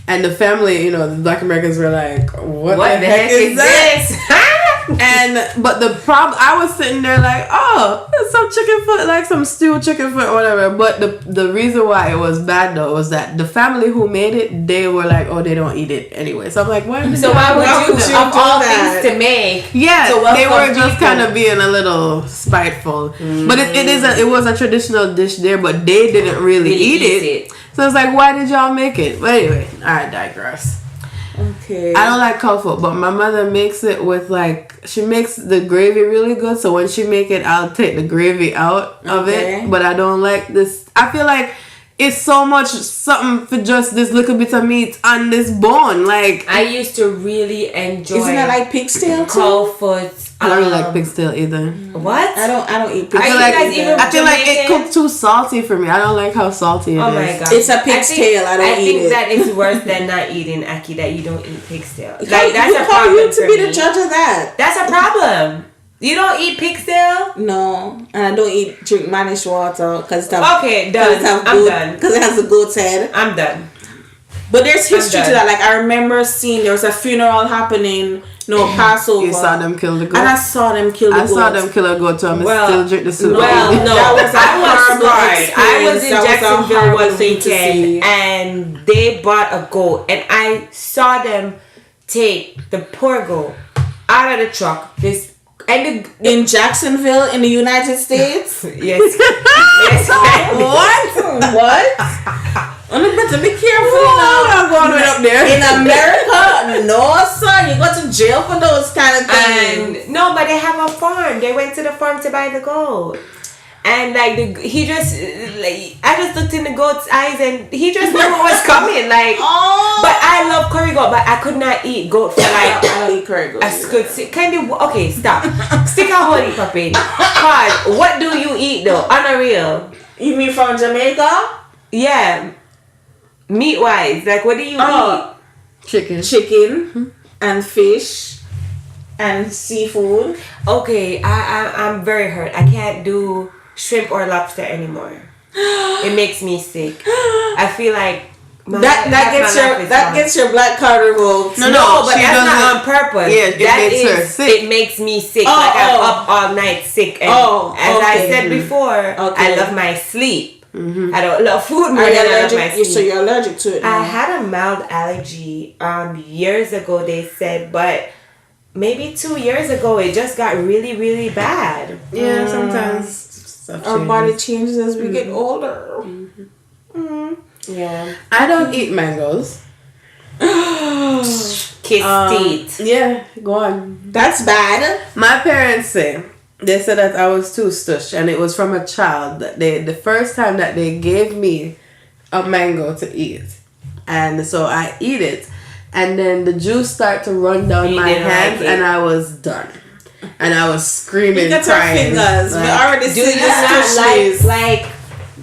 And the family, the Black Americans were like, what the heck is this? But the problem, I was sitting there like, oh, it's some chicken foot, like some stewed chicken foot or whatever. But the reason why it was bad though was that the family who made it, they were like, oh, they don't eat it anyway. So I'm like, why would you of all things to make? Yeah, they were just kind of being a little spiteful. Mm-hmm. But it was a traditional dish there, but they didn't really eat it. So it's like, why did y'all make it? But anyway, I digress. Okay. I don't like cow foot, but my mother makes it with she makes the gravy really good. So when she make it, I'll take the gravy out of it. But I don't like this. I feel like it's so much something for just this little bit of meat on this bone. Like, I used pigtail really enjoy. Isn't that like pig's tail too? Cow foot. I don't really like pig's tail either. What? I don't eat pig's I tail. I feel like it cooked too salty for me. I don't like how salty it is. Oh my god. It's a pig's tail. I think eat it. that is worse than not eating, Aki, that you don't eat pig's tail. Like, Like, that's who a call problem you to for be me. the judge of that? That's a problem. You don't eat pig's tail? No, and I don't drink manish water because Okay, done. I'm done. Because it has a goat's head. I'm done. But there's history I'm to done. that. Like, I remember seeing there was a funeral happening. No, Passover. You saw them kill the goat? And I saw them kill the goat. I saw them kill a goat too. I'm still drink the soup. Well, no, That was a I was horrible smart. I was in experience. That was a Jacksonville horrible one thing to weekend, see. and they bought a goat, and I saw them take the poor goat out of the truck. In Jacksonville, in the United States. Yes. Yes. What? Only better be careful now. I'm going way up there. In America, no sir, you go to jail for those kind of things. And no, but they have a farm. They went to the farm to buy the goat. And like I just looked in the goat's eyes, and he just knew what was coming. Like, but I love curry goat, but I could not eat goat for like. I don't eat curry goat. I could see. Okay, stop. Stick a holy puppy. Cause what do you eat though? On a real. You mean from Jamaica? Yeah. Meat wise, like what do you eat? Chicken and fish and seafood. Okay, I'm very hurt. I can't do shrimp or lobster anymore. It makes me sick. I feel like that gets your black card revoked. No, but that's not on purpose. Yeah, it makes her sick. It makes me sick. I'm up all night sick. And as I said before, I love my sleep. I don't love food more than I love my sleep. So you're allergic to it now. I had a mild allergy years ago, they said, but maybe 2 years ago it just got really, really bad. Yeah, sometimes stuff our changes. body changes as we get older. Yeah. I don't eat mangoes. Kiss teeth. Yeah, go on. That's bad. My parents say they said that I was too stush, and it was from a child that the first time that they gave me a mango to eat, and so I eat it, and then the juice start to run down my hands, and I was done, and I was screaming, Look at our crying. fingers. We already Do see you this not like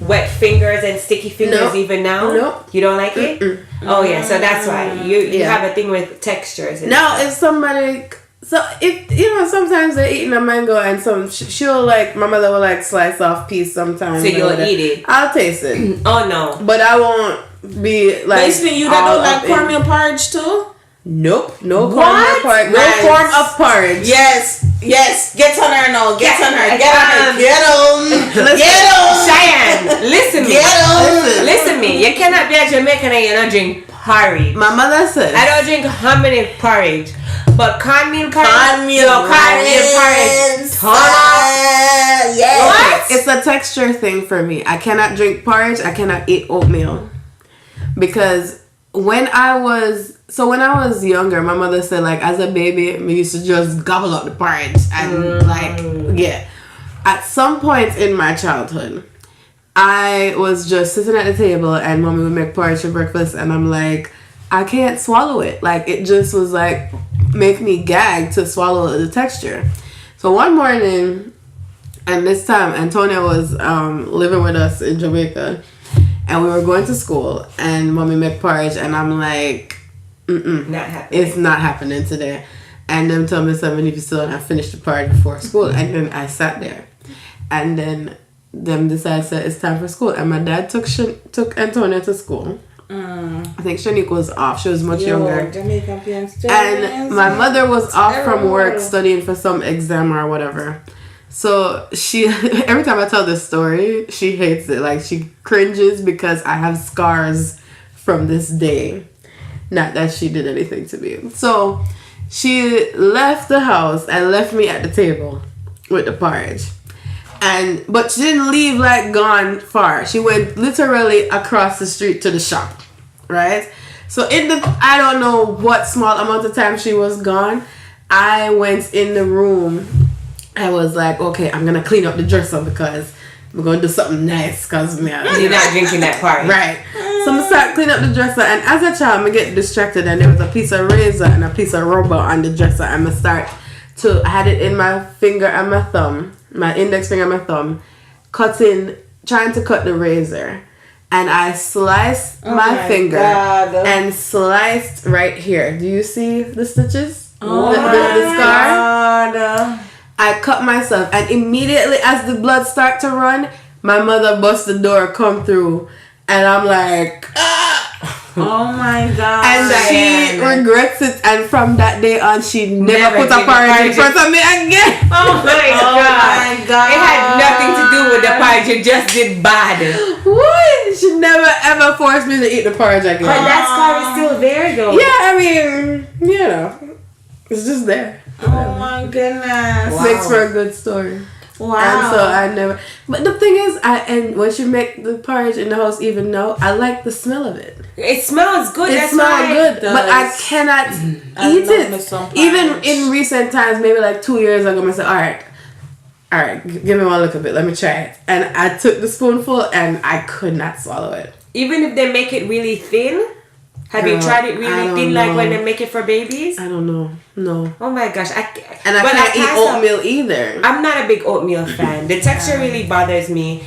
wet fingers and sticky fingers No. even now? No. You don't like it? Oh yeah, so that's why you have a thing with textures. And Now if somebody. So if sometimes they're eating a mango and she'll like my mother will like slice off piece sometimes. So you'll eat it. I'll taste it. Oh no. But I won't be like. Basically, you that don't like cornmeal porridge too? Nope. No What? cornmeal porridge. No Right. form of porridge. Yes. Get on her now. Get on her. Get on her. Listen. Get on. Cheyenne, listen me. Get on. Listen me. You cannot be a Jamaican and you don't drink porridge. My mother said. I don't drink hominy porridge. But cornmeal porridge. Cornmeal porridge. Turn up. Yes. What? It's a texture thing for me. I cannot drink porridge. I cannot eat oatmeal. Because when I was younger, my mother said like as a baby, we used to just gobble up the porridge and At some point in my childhood, I was just sitting at the table and mommy would make porridge for breakfast, and I'm like, I can't swallow it. Like it just was like make me gag to swallow the texture. So one morning, and this time Antonia was living with us in Jamaica, and we were going to school, and mommy made porridge, and I'm like, Not happening. it's not happening today. And them told me something, if you still don't have finished the porridge before school. And then I sat there, and then them decided that it's time for school, and my dad took Antonia to school. I think Shanique was off. She was much younger. And my mother was off from work studying for some exam or whatever. So she, every time I tell this story, she hates it. Like she cringes because I have scars from this day. Not that she did anything to me. So she left the house and left me at the table with the porridge. But she didn't leave like gone far. She went literally across the street to the shop. Right? So I don't know what small amount of time she was gone. I went in the room. I was like, okay, I'm gonna clean up the dresser because we're going to do something nice because you're not drinking that part. Right. So I start cleaning up the dresser, and as a child, I get distracted, and there was a piece of razor and a piece of rubber on the dresser, and I had it in my finger and my thumb, my index finger and my thumb, trying to cut the razor. And I sliced my finger and sliced right here. Do you see the stitches? The scar? I cut myself, and immediately as the blood start to run, my mother bust the door, come through, and I'm like, oh my God. And she regrets it, and from that day on, she never put a porridge in front of me again. Oh my God. It had nothing to do with the porridge, you just did bad. What? She never ever forced me to eat the porridge again. But that scar is still there though. Yeah, I mean, it's just there. Oh my goodness. Wow. Makes for a good story. Wow. And so I never. But the thing is, and once you make the porridge in the house, even though I like the smell of it. It smells good. It smells good, but I cannot eat it. Even in recent times, maybe like 2 years ago, I said, all right, give me one look of it. Let me try it. And I took the spoonful, and I could not swallow it. Even if they make it really thin. Have you tried it really thin, like when they make it for babies? I don't know. No. Oh my gosh. I can't eat oatmeal either. I'm not a big oatmeal fan. The texture really bothers me.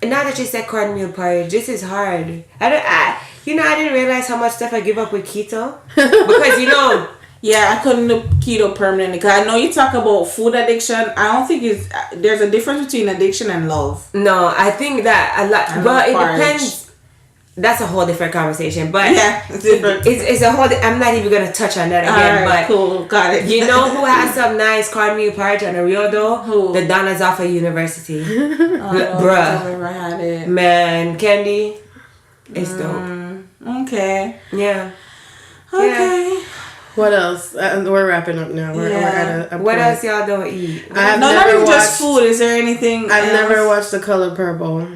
And now that you said cornmeal porridge, this is hard. I didn't realize how much stuff I give up with keto. Because, yeah, I couldn't do keto permanently. Because I know you talk about food addiction. I don't think there's a difference between addiction and love. No, I think that a lot. Well, it depends. That's a whole different conversation, but yeah, it's different. It's a whole. I'm not even gonna touch on that again. All right, but cool, got it. You know who has some nice cornmeal porridge on the real though? Who? The Donnas off of University. Bruh, I've never had it. Man, candy, it's dope. Okay. Yeah. Okay. Yeah. What else? We're wrapping up now. We're at a what point. else y'all don't eat? Not even just food. Is there anything? I've else? never watched The Color Purple.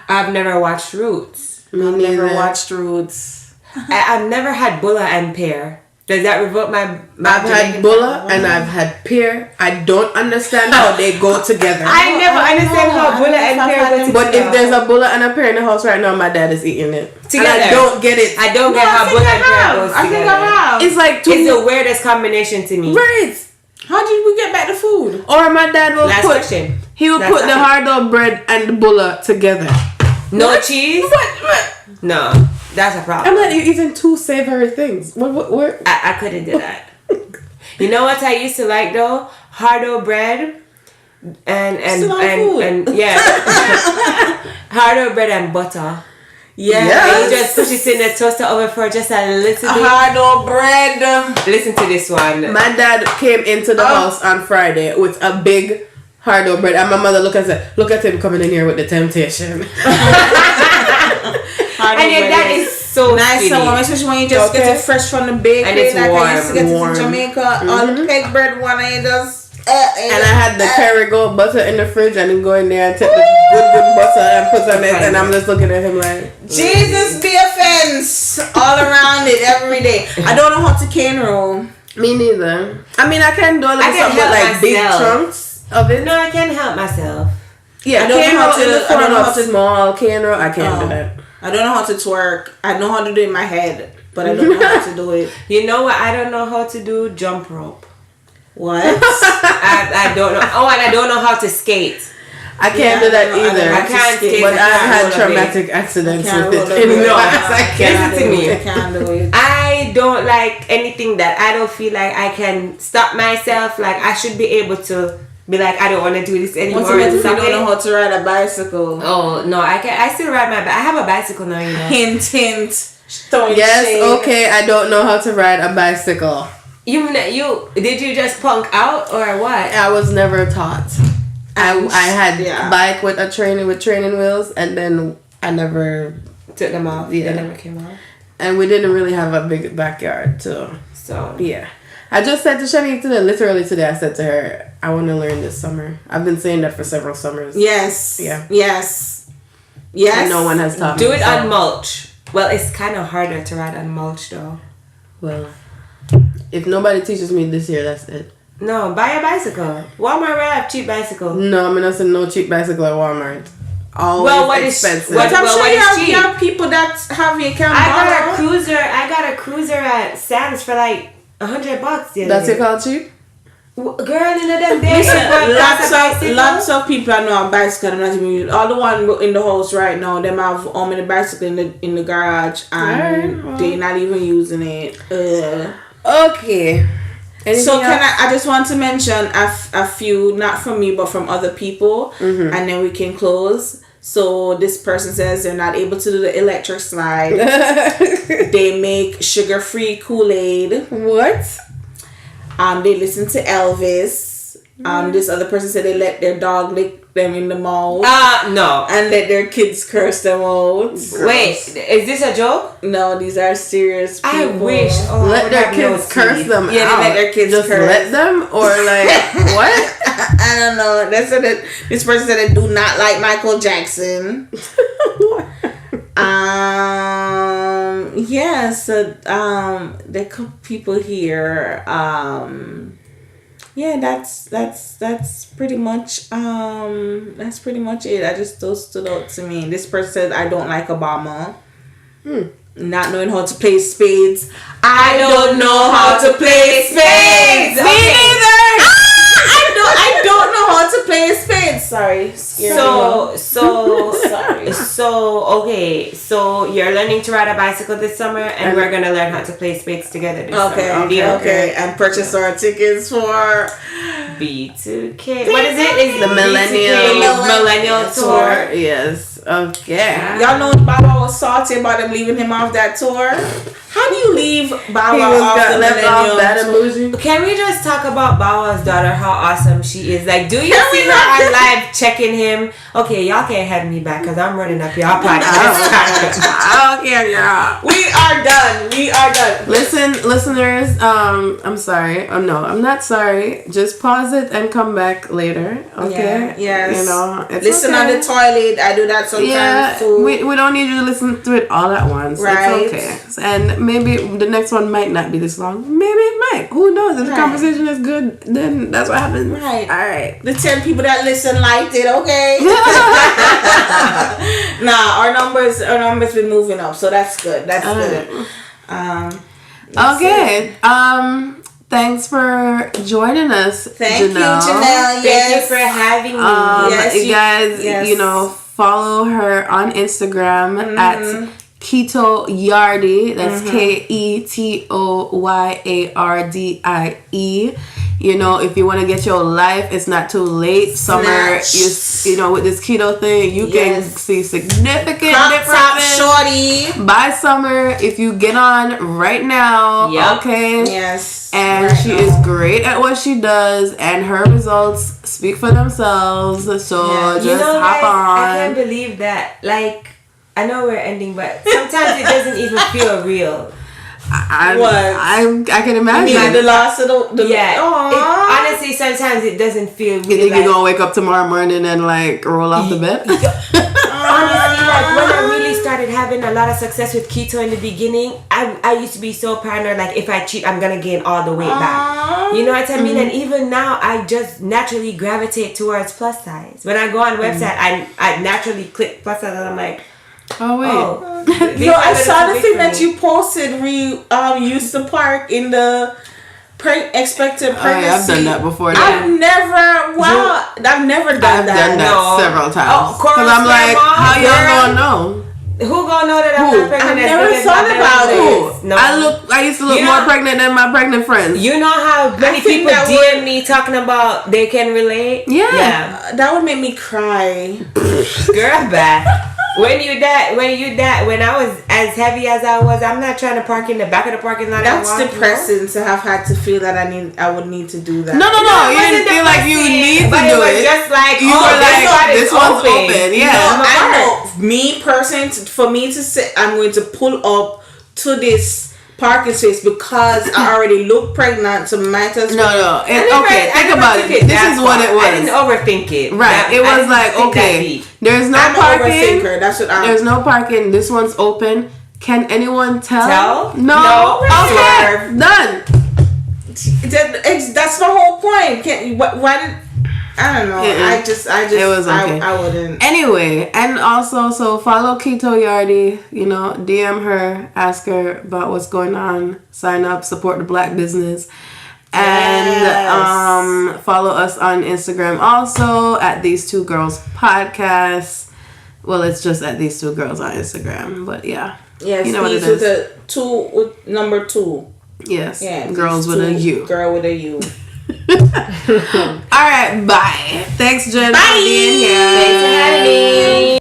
I've never watched Roots. I've never watched Roots. I've never had bulla and pear. Does that revoke my I've had bulla and I've had pear. I don't understand how they go together. I never understand how bulla and pear go together. But if there's a bulla and a pear in the house right now, my dad is eating it. Together. And I don't get it. I don't get how bulla and pear goes together. I think I have. It's like it's the weirdest combination to me. Right. How did we get back to food? Or my dad will He would put the hard dough bread and the bulla together. No cheese? What? No, that's a problem. I'm not eating two savory things. What? I couldn't do that. You know what I used to like though? Hard dough bread and yeah, hard dough bread and butter. Yeah, and you just push it in the toaster oven for just a little bit. Hard dough bread. Listen to this one. My dad came into the house on Friday with a big hard dough bread, and my mother look at him coming in here with the temptation. And your dad is so nice and warm, especially when you just get it fresh from the bakery. And it's warm. I used to get it in Jamaica on the peg bread one, and you just. And I had the Kerrygold butter in the fridge, and then go in there and take the good butter and put on it, and I'm just looking at him like, Jesus be offense all around it every day. I don't know how to cane roll. Me neither. I mean, I can do a little something with like big chunks of it. No, I can't help myself. Yeah, I don't know how to small cane roll. I can't do that. I don't know how to twerk. I know how to do it in my head, but I don't know how to do it. You know what I don't know how to do? Jump rope. What? I don't know. Oh, and I don't know how to skate. I can't do that either. I can't skate. But I've had traumatic accidents with it. No, I can't. Listen to me. I can't do it. I don't like anything that I don't feel like I can stop myself. Like I should be able to be like, I don't want to do this anymore. What if you don't know how to ride a bicycle? Oh no, I can. I still ride my bike. I have a bicycle now. You know. Hint. Yes. Shade. Okay. I don't know how to ride a bicycle. You did you just punk out or what? I was never taught. I had a bike with training wheels, and then I never took them off. Yeah, they never came off. And we didn't really have a big backyard, so yeah. I just said to Shani literally today. I said to her, I want to learn this summer. I've been saying that for several summers. Yes. Yeah. Yes. And no one has taught me. Do it on mulch. Well, it's kind of harder to ride on mulch though. Well, if nobody teaches me this year, that's it. No, buy a bicycle. Walmart have cheap bicycle. No, I'm not saying no cheap bicycle at Walmart. always expensive. But I'm sure what is you have people that have your camera. I got a cruiser at Sam's for like $100. That's your call cheap? Girl, in them days, lots of people I know have bicycle. I'm not even all the one in the house right now. Them have many bicycle in the garage and they're not even using it. Okay. Anything So else? I just want to mention a few, not from me but from other people, and then we can close. So this person says they're not able to do the electric slide. They make sugar-free Kool-Aid. What? They listen to Elvis. This other person said they let their dog lick them in the mouth. No. And let their kids curse them out. Wait, is this a joke? No, these are serious people. I wish. Let their kids curse them out. Yeah, they let their kids just curse. let them? Or like, what? I don't know. That's what this person said they do not like Michael Jackson. Yeah, so there are people here. Yeah, that's pretty much it. Those stood out to me. This person said I don't like Obama. Not knowing how to play spades. I don't know how to play spades. Me neither. I don't know how to play spades. Sorry. Okay. So you're learning to ride a bicycle this summer, and we're gonna learn how to play spades together this summer. Okay. And purchase our tickets for B2K. What is it? Is The Millennial Tour? Yes. Okay. Y'all know Baba was salty about them leaving him off that tour. How do you leave Baba off the left off that Millennium? Can we just talk about Bawa's daughter? How awesome she is! Like, do you see her on live checking him? Okay, y'all can't have me back because I'm running up y'all podcast. I don't care, y'all. We are done. Listen, listeners. I'm sorry. No, I'm not sorry. Just pause it and come back later. Okay. Yeah, yes. You know, it's listen okay. on the toilet. I do that sometimes. Yeah, too. we don't need you to listen to it all at once. Right. It's okay. And maybe the next one might not be this long. Maybe it might. Who knows? If the conversation is good, then that's what happens. Right. All right. The 10 people that listen liked it, okay? Nah, our numbers been moving up, so that's good. That's good. Okay. Thanks for joining us. Thank you, Janelle. Janelle. Thank you for having me. Yes, you guys, follow her on Instagram at Keto Yardie. That's KETOYARDIE. You know, if you want to get your life, it's not too late. Summer, you know, with this keto thing, you can see significant differences. Shorty. By summer, if you get on right now, okay? Yes. And she is great at what she does, and her results speak for themselves. So just hop on. I can't believe that. Like, I know we're ending, but sometimes it doesn't even feel real. I can imagine. You mean the loss of the honestly, sometimes it doesn't feel real. You think you're gonna wake up tomorrow morning and like roll off the bed? Honestly, like when I really started having a lot of success with keto in the beginning, I used to be so paranoid, like if I cheat, I'm gonna gain all the weight back. You know what I mean? And even now, I just naturally gravitate towards plus size. When I go on website, I naturally click plus size, and I'm like, oh wait. Yo, I saw the thing that you posted where you used to park in the expected pregnancy. Oh yeah, I've done that before. I've never done that. I've done that several times. Because I'm like, how y'all gonna know? Who gonna know that I'm not pregnant? I never thought about it. No. I used to look more pregnant than my pregnant friends. You know how many people DM me talking about they can relate? Yeah. That would make me cry. Girl, bad. When I was as heavy as I was, I'm not trying to park in the back of the parking lot. That's depressing to have had to feel that I would need to do that. No. You didn't feel like you need to do it. Just like, you were like, this one's open. Yeah. No, I know. Me personally, for me to say I'm going to pull up to this parking space because I already look pregnant, so might as well. Okay, think about it. This is what it was. I didn't overthink it. Right. It was like, okay, there's no parking. That's what there's no parking. This one's open. Can anyone tell? No. Okay. Done. That's the whole point. Why did I don't know. Mm-mm. I just. It was okay. I wouldn't. Anyway, and also, so follow Keto Yardie. You know, DM her, ask her about what's going on, sign up, support the Black business, and follow us on Instagram also at These Two Girls Podcast. Well, it's just at These Two Girls on Instagram, but yeah. Yes, you know what it with is. with number 2. Yes. Yeah, girls with a U. Girl with a U. All right, bye. Thanks, Jen, Bye. for being here. Thanks for having me.